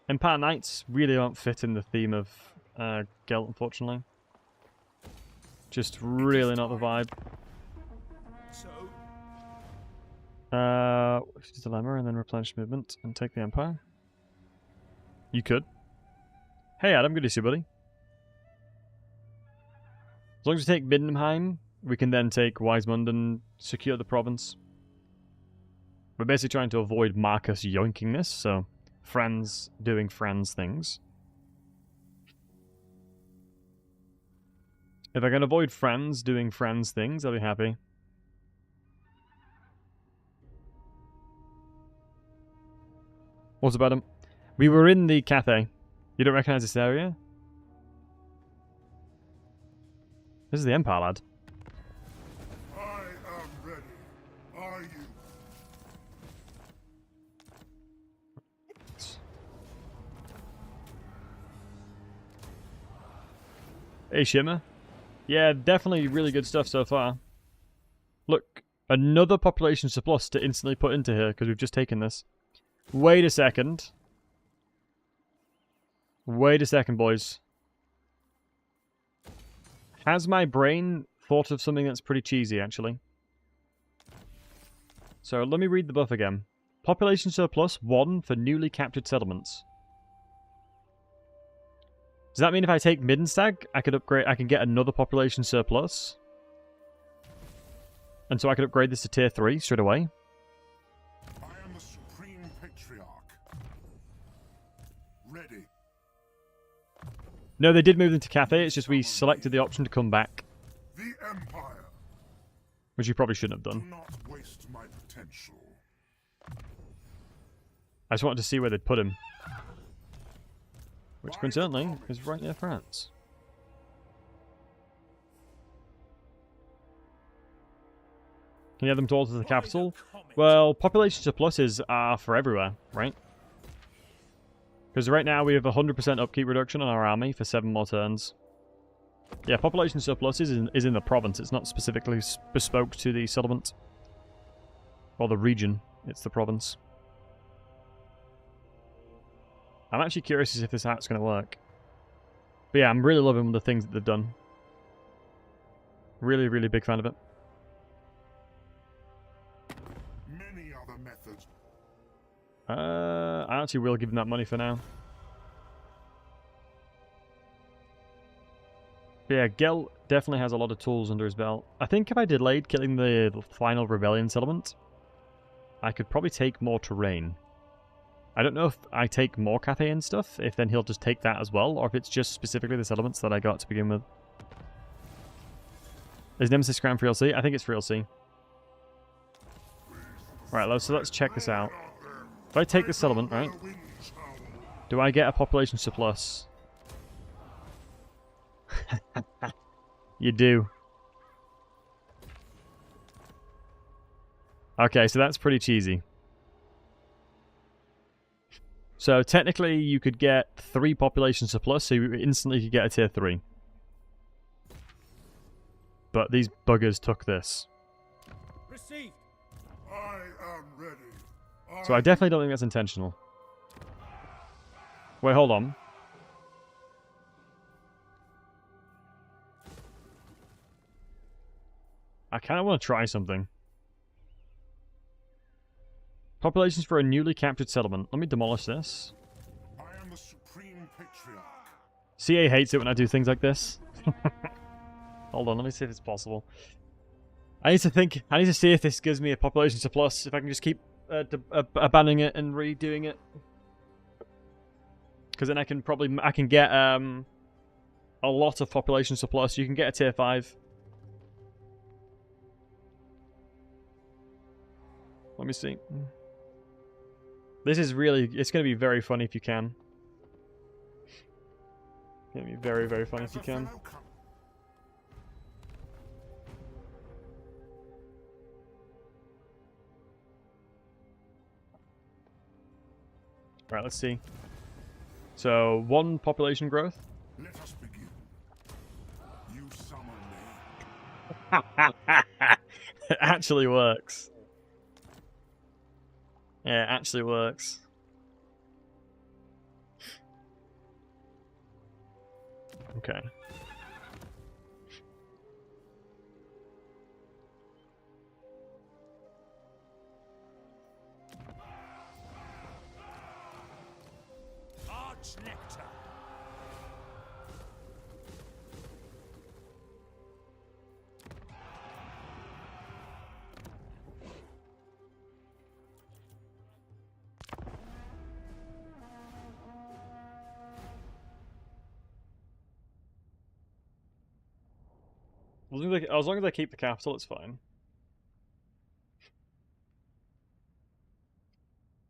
Empire Knights really don't fit in the theme of Gelt, unfortunately. Just really not the vibe. So, Dilemma and then replenish movement and take the Empire. You could. Hey Adam, good to see you, buddy. As long as we take Mindenheim, we can then take Weismund and secure the province. We're basically trying to avoid Marcus yoinking this, so Franz doing Franz things. If I can avoid Franz doing Franz things, I'll be happy. What about him? We were in the Cathay. You don't recognize this area? This is the Empire, lad. I am ready. Are you? Hey, Shimmer. Yeah, definitely really good stuff so far. Look, another population surplus to instantly put into here because we've just taken this. Wait a second. Wait a second, boys. Has my brain thought of something that's pretty cheesy, actually? So, let me read the buff again. Population surplus 1 for newly captured settlements. Does that mean if I take Middenstag, I could upgrade? I can get another population surplus, and so I could upgrade this to tier 3 straight away. I am the Supreme Patriarch. Ready. No, they did move them to Cathay. It's just we selected the option to come back, The Empire. which you probably shouldn't have Do done. not waste my potential. I just wanted to see where they'd put him, which coincidentally is right near France. Can you add them all to the capital? Well, population surpluses are for everywhere, right? Because right now we have 100% upkeep reduction on our army for 7 more turns. Yeah, population surplus is in the province. It's not specifically bespoke to the settlement. Or the region. It's the province. I'm actually curious as if this hat's going to work. But yeah, I'm really loving the things that they've done. Really, really big fan of it. Many other methods. I actually will give him that money for now. But yeah, Gelt definitely has a lot of tools under his belt. I think if I delayed killing the final rebellion settlement, I could probably take more terrain. I don't know if I take more Cathay and stuff, if then he'll just take that as well, or if it's just specifically the settlements that I got to begin with. Is Nemesis Grand for LC? I think it's for LC. Right, so let's check this out. If I take this settlement, right, do I get a population surplus? You do. Okay, so that's pretty cheesy. So technically you could get 3 population surplus, so you instantly could get a tier 3. But these buggers took this. Received. I am ready. So I definitely don't think that's intentional. Wait, hold on. I kind of want to try something. Populations for a newly captured settlement. Let me demolish this. I am the Supreme Patriarch. CA hates it when I do things like this. Hold on, let me see if it's possible. I need to see if this gives me a population surplus, if I can just keep abandoning it and redoing it. Because then I can get a lot of population surplus. You can get a tier 5. Let me see. This is really... It's going to be very funny if you can. It's going to be very, very funny if you can. Right, let's see. So, 1 population growth. Let us begin. You summon me. It actually works. Yeah, it actually works. Okay. Arch-Nectar. As long as I keep the capital, it's fine.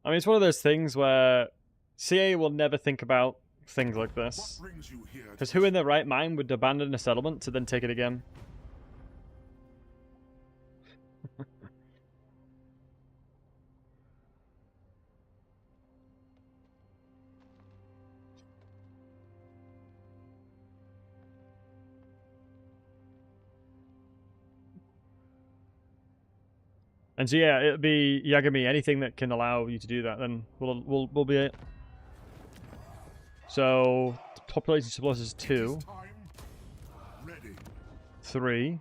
I mean, it's one of those things where CA will never think about things like this. What brings you here? Because who in their right mind would abandon a settlement to then take it again? And so yeah, it'll be Yagami, anything that can allow you to do that, then we'll be it. So population surplus is 2, 3,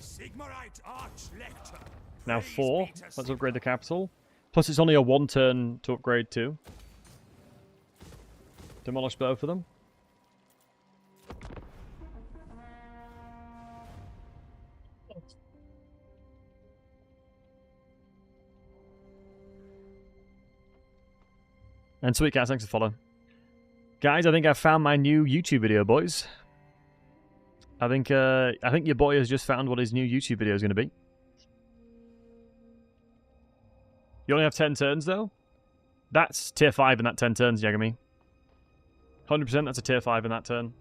Sigmarite Arch-Lector. now Praise 4. be to Let's upgrade the capital. Plus it's only a 1 turn to upgrade 2. Demolish both of them. And Sweet Cats, thanks for following. Guys, I think I've found my new YouTube video, boys. I think your boy has just found what his new YouTube video is going to be. You only have 10 turns, though? That's tier 5 in that 10 turns, Yagami. 100% that's a tier 5 in that turn.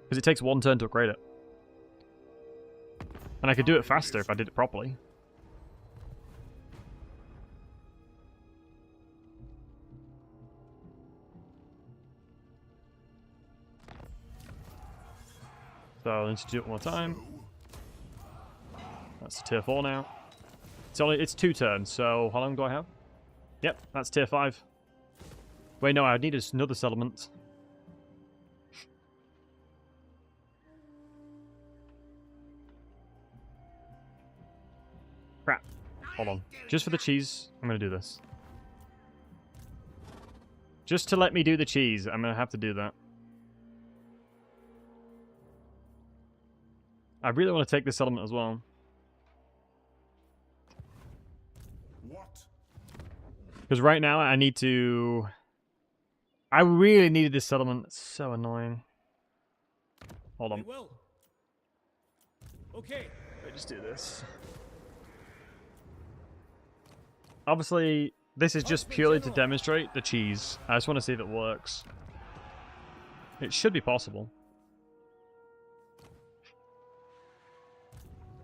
Because it takes 1 turn to upgrade it. And I could do it faster if I did it properly. So I need to do it one more time. That's tier 4 now. It's 2 turns, so how long do I have? Yep, that's tier 5. Wait, no, I need another settlement. Crap. Hold on. Just for the cheese, I'm going to do this. Just to let me do the cheese, I'm going to have to do that. I really want to take this settlement as well. What? Because right now I need to... I really needed this settlement. It's so annoying. Hold on. Will. Okay. Let me just do this. Obviously, this is just purely to demonstrate the cheese. I just want to see if it works. It should be possible.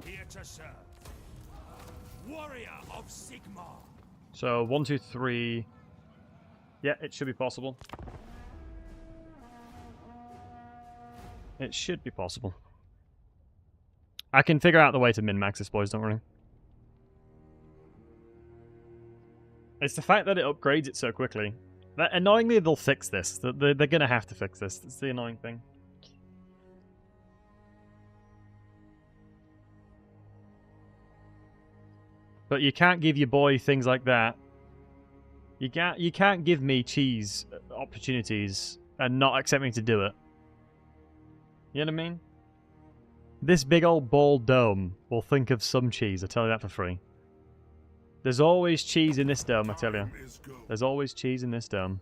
Here to serve. Warrior of Sigma. So 1, 2, 3. Yeah, it should be possible. It should be possible. I can figure out the way to min-max this, boys, don't worry. It's the fact that it upgrades it so quickly. Annoyingly, they'll fix this. They're going to have to fix this. That's the annoying thing. But you can't give your boy things like that. You can't give me cheese opportunities and not expect me to do it. You know what I mean? This big old ball dome will think of some cheese, I tell you that for free. There's always cheese in this dome, I tell you. There's always cheese in this dome.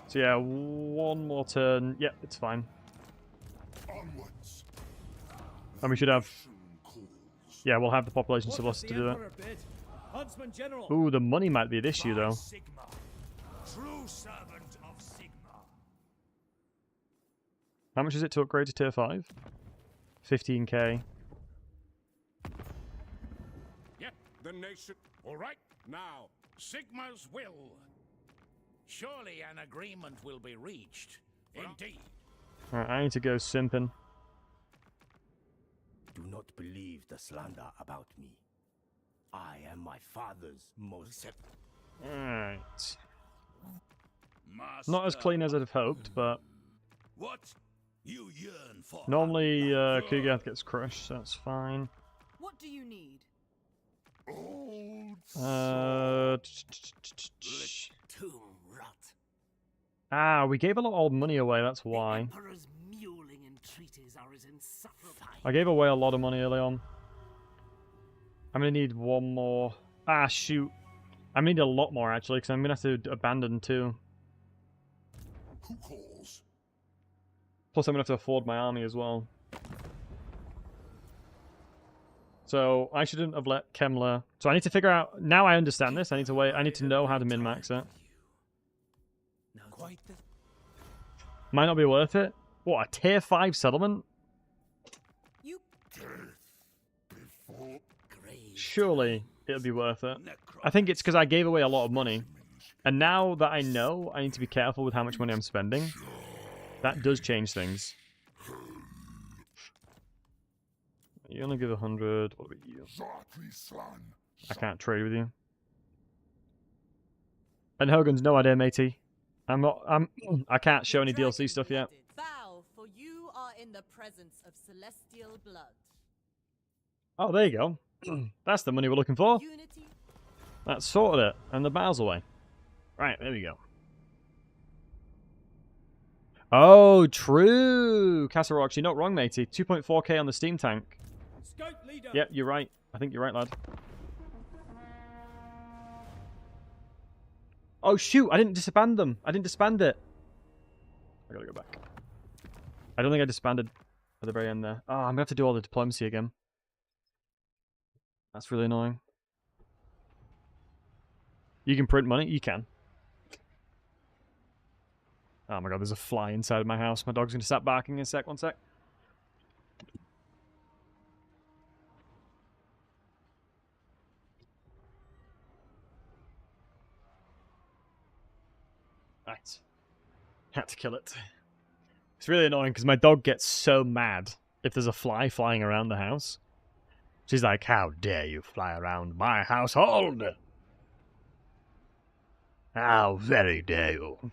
So yeah, 1 more turn. Yep, it's fine. Onwards. And we should have... Yeah, we'll have the population surplus to do that. Huntsman General. Ooh, the money might be an issue, though. Sigma. True servant of Sigma. How much is it to upgrade to tier 5? 15k. Yep, the nation. All right, now, Sigma's will. Surely an agreement will be reached. Indeed. Alright, I need to go simping. Do not believe the slander about me. I am my father's most... Alright. Not as clean as I'd have hoped, but... What? You yearn for... Normally, Kugath gets crushed, so that's fine. What do you need? We gave a lot of old money away, that's why. Emperor's mewling entreaties are as insufferable. I gave away a lot of money early on. I'm gonna need 1 more. Ah, shoot. I need a lot more, actually, because I'm gonna have to abandon 2. Who calls? Plus, I'm gonna have to afford my army as well. So, I shouldn't have let Kemler... So, I need to figure out... Now I understand this. I need to wait. I need to know how to min-max it. Might not be worth it. What, a tier 5 settlement? You... Surely it'll be worth it. I think it's because I gave away a lot of money. And now that I know, I need to be careful with how much money I'm spending. That does change things. You only give 100. What about you? I can't trade with you. And Hogan's no idea, matey. I can't show any DLC stuff yet. Bow, for you are in the presence of celestial blood. Oh, there you go. That's the money we're looking for. Unity. That's sorted it. And the bow's away. Right, there we go. Oh, true. Castle Rocks, you're not wrong, matey. 2.4k on the steam tank. Scout leader. Yep, you're right. I think you're right, lad. Oh shoot! I didn't disband them. I didn't disband it. I gotta go back. I don't think I disbanded at the very end there. Oh, I'm gonna have to do all the diplomacy again. That's really annoying. You can print money? You can. Oh my god, there's a fly inside of my house. My dog's gonna start barking in a sec. One sec. Right. Had to kill it. It's really annoying because my dog gets so mad if there's a fly flying around the house. She's like, how dare you fly around my household? How very dare you?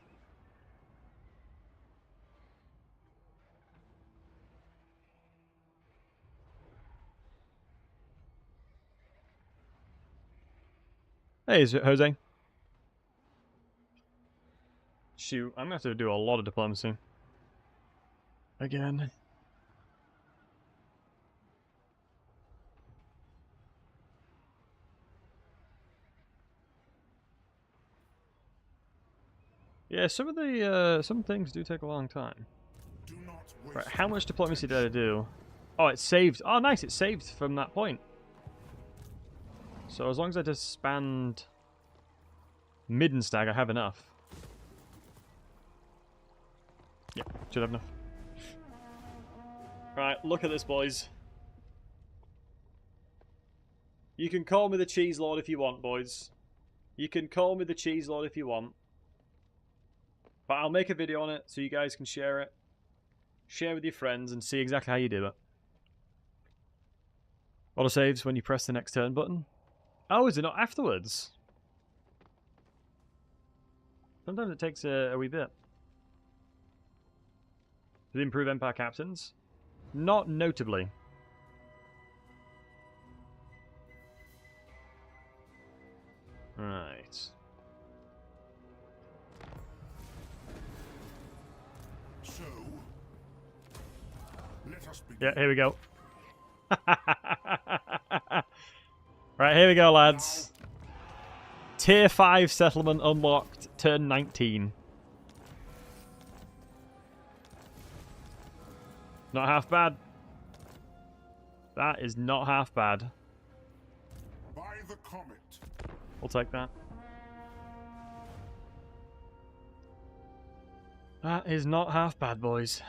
Hey, is it Jose? Shoot, I'm gonna have to do a lot of diplomacy. Again. Yeah, some of the some things do take a long time. Right, how much diplomacy did I do? Oh, it saved. Oh, nice, it saved from that point. So as long as I disband Middenstag, I have enough. Yeah, should have enough. Right, look at this, boys. You can call me the Cheese Lord if you want, boys. You can call me the Cheese Lord if you want. But I'll make a video on it so you guys can share it. Share with your friends and see exactly how you do it. Autosaves when you press the next turn button. Oh, is it not afterwards? Sometimes it takes a wee bit. Did it improve Empire Captains? Not notably. Right. So, let us begin. Yeah, here we go. Right, here we go, lads. Tier 5 settlement unlocked, turn 19. Not half bad. That is not half bad. By the comet. We'll take that. That is not half bad, boys.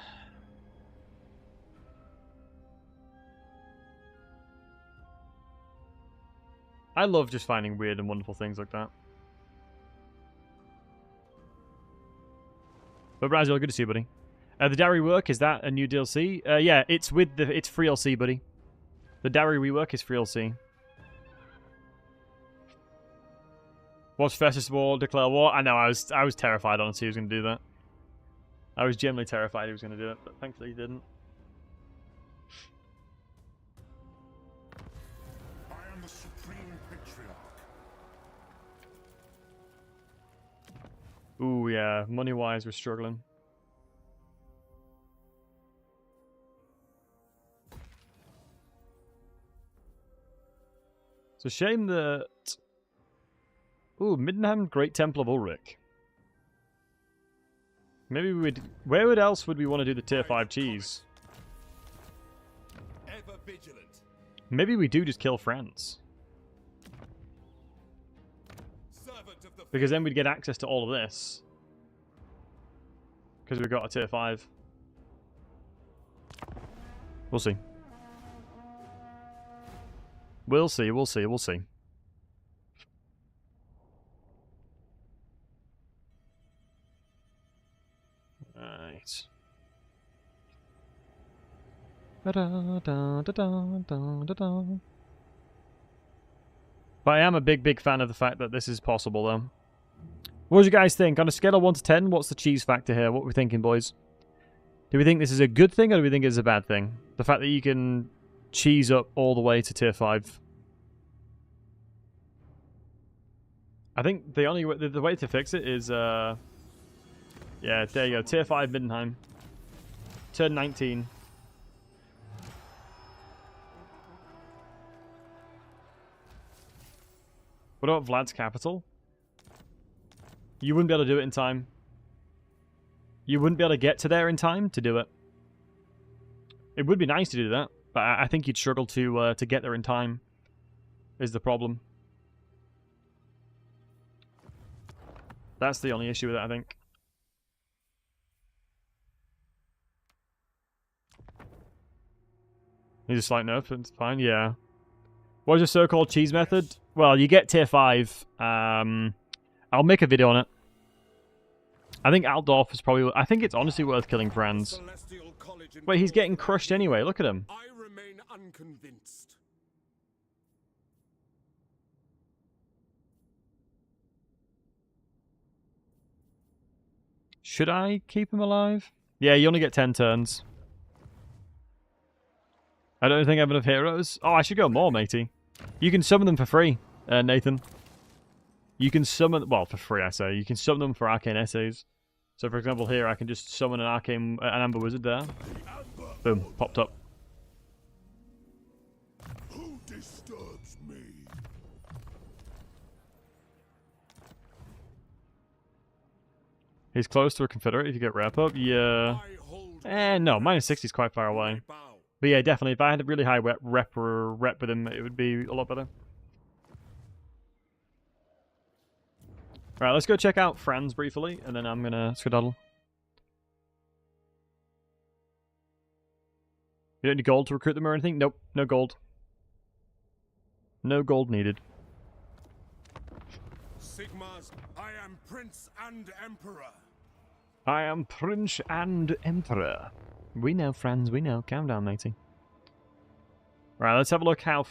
I love just finding weird and wonderful things like that. But Brazil, good to see you, buddy. The Dairy Rework, is that a new DLC? Yeah, it's with the it's free LC, buddy. The Dairy Rework is free LC. Watch Festus War, declare war. I know, I was terrified honestly he was gonna do that. I was genuinely terrified he was gonna do it, but thankfully he didn't. I am the Supreme Patriarch. Ooh, yeah, money-wise we're struggling. It's a shame that... Ooh, Middenham, Great Temple of Ulrich. Maybe we would... Where else would we want to do the tier 5 cheese? Ever vigilant. Maybe we do just kill France. Servant of the Because then we'd get access to all of this. Because we've got a tier 5. We'll see. We'll see, we'll see, we'll see. Right. But I am a big fan of the fact that this is possible, though. What do you guys think? On a scale of 1 to 10, what's the cheese factor here? What are we thinking, boys? Do we think this is a good thing, or do we think it's a bad thing? The fact that you can cheese up all the way to tier 5. I think the only way, the way to fix it is, yeah, there you go. Tier 5 Middenheim. Turn 19. What about Vlad's capital? You wouldn't be able to do it in time. You wouldn't be able to get to there in time to do it. It would be nice to do that, but I think you'd struggle to get there in time, is the problem. That's the only issue with it, I think. He's a slight nerf, it's fine, yeah. What is the so-called cheese method? Well, you get tier 5. I'll make a video on it. I think Altdorf is probably... I think it's honestly worth killing Franz. Wait, he's getting crushed anyway, look at him. I remain unconvinced. Should I keep him alive? Yeah, you only get 10 turns. I don't think I have enough heroes. Oh, I should go more, matey. You can summon them for free, Nathan. You can summon... Well, for free, I say. You can summon them for arcane essays. So, for example, here, I can just summon an Amber Wizard there. Boom, popped up. Who disturbs me? He's close to a Confederate if you get wrap up. Yeah. No, minus 60 is quite far away. But yeah, definitely, if I had a really high rep with him, it would be a lot better. Alright, let's go check out Franz briefly, and then I'm gonna skedaddle. You don't need gold to recruit them or anything? Nope, no gold. No gold needed. Sigma's, I am Prince and Emperor. I am Prince and Emperor. We know, Franz, we know. Calm down, matey. Right, let's have a look how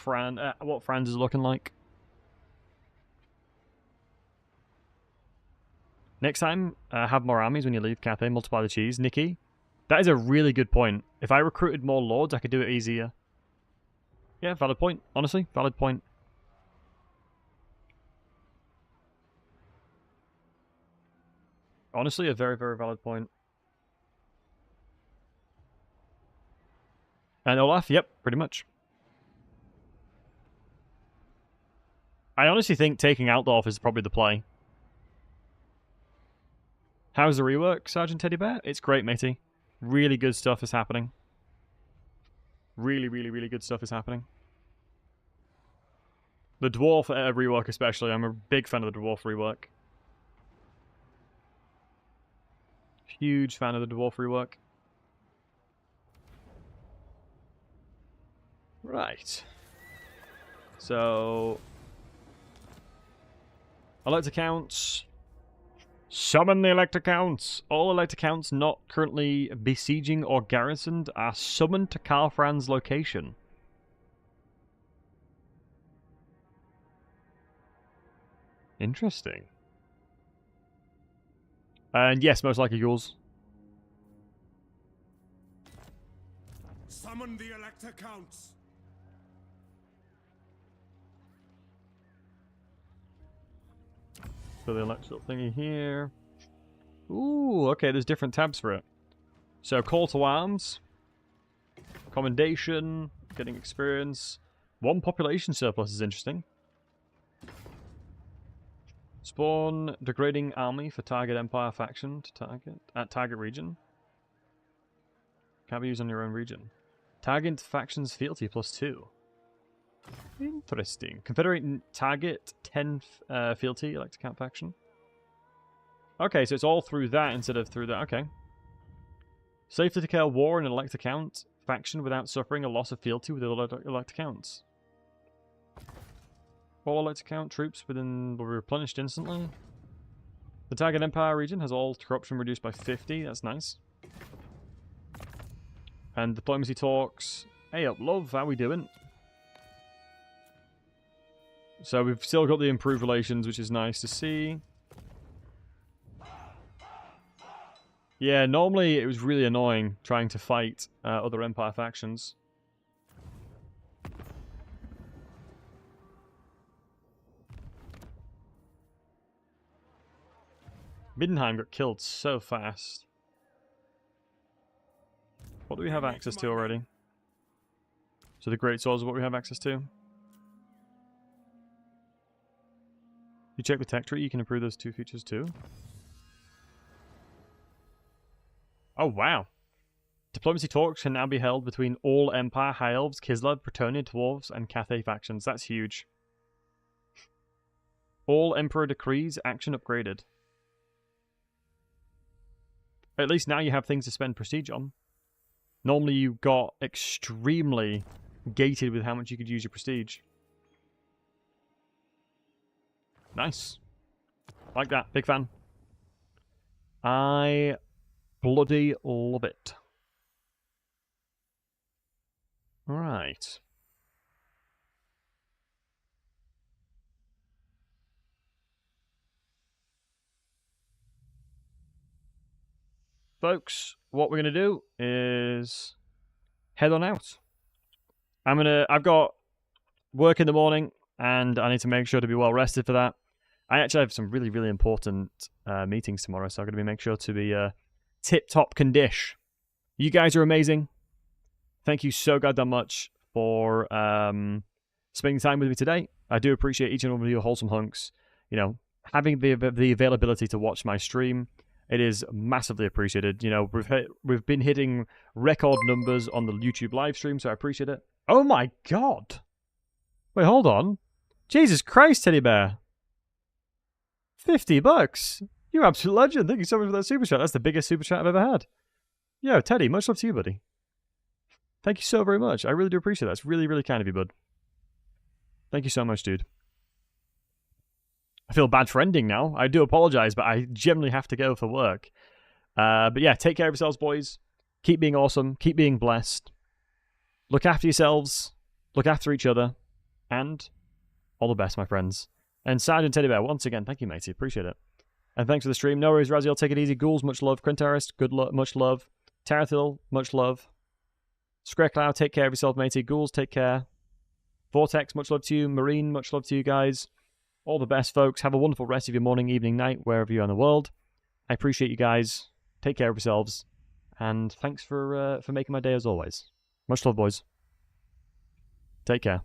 what Franz is looking like. Next time, have more armies when you leave Cathay, multiply the cheese. Nikki, that is a really good point. If I recruited more lords, I could do it easier. Yeah, valid point. Honestly, valid point. Honestly, a very, very valid point. And Olaf, yep, pretty much. I honestly think taking Altdorf is probably the play. How's the rework, Sergeant Teddy Bear? It's great, matey. Really good stuff is happening. Really, really, really good stuff is happening. The Dwarf rework especially. I'm a big fan of the Dwarf rework. Huge fan of the Dwarf rework. Right. So... Elector counts. Summon the Elector counts. All Elector counts not currently besieging or garrisoned are summoned to Karl Franz's location. Interesting. And yes, most likely yours. Summon the Elector counts. So the electrical thingy here. Ooh, okay, there's different tabs for it. So call to arms, commendation, getting experience. 1 population surplus is interesting. Spawn degrading army for target empire faction to target at target region. Can't be used on your own region. Target faction's fealty +2. Interesting. Confederate target 10 fealty, Elector count faction. Okay, so it's all through that instead of through that. Okay. Safely declare war in an Elector count faction without suffering a loss of fealty with Elector counts. All Elector count troops within will be replenished instantly. The target empire region has all corruption reduced by 50. That's nice. And diplomacy talks. Hey up, love. How we doing? So we've still got the improved relations, which is nice to see. Yeah, normally it was really annoying trying to fight other Empire factions. Middenheim got killed so fast. What do we have access to already? So the Great Swords is what we have access to. You check the tech tree, you can improve those 2 features too. Oh, wow. Diplomacy talks can now be held between all Empire, High Elves, Kislev, Bretonnia, Dwarves, and Cathay factions. That's huge. All Emperor decrees, action upgraded. At least now you have things to spend prestige on. Normally you got extremely gated with how much you could use your prestige. Nice. Like that. Big fan. I bloody love it. Alright. Folks, what we're going to do is head on out. I've got work in the morning, and I need to make sure to be well rested for that. I actually have some really, really important meetings tomorrow, so I'm going to make sure to be tip-top condition. You guys are amazing. Thank you so goddamn much for spending time with me today. I do appreciate each and every one of you wholesome hunks. You know, having the availability to watch my stream, it is massively appreciated. You know, we've been hitting record numbers on the YouTube live stream, so I appreciate it. Oh my god! Wait, hold on. Jesus Christ, Teddy Bear. $50. You're an absolute legend. Thank you so much for that super chat. That's the biggest super chat I've ever had. Yo, Teddy, much love to you, buddy. Thank you so very much. I really do appreciate that. It's really, really kind of you, bud. Thank you so much, dude. I feel bad for ending now. I do apologize, but I generally have to go for work. But yeah, take care of yourselves, boys. Keep being awesome. Keep being blessed. Look after yourselves. Look after each other. And all the best, my friends. And Sergeant Teddy Bear, once again, thank you, matey. Appreciate it. And thanks for the stream. No worries, Raziel. Take it easy. Ghouls, much love. Quintarist, much love. Tarathil, much love. Skreklow, take care of yourself, matey. Ghouls, take care. Vortex, much love to you. Marine, much love to you guys. All the best, folks. Have a wonderful rest of your morning, evening, night, wherever you are in the world. I appreciate you guys. Take care of yourselves. And thanks for making my day as always. Much love, boys. Take care.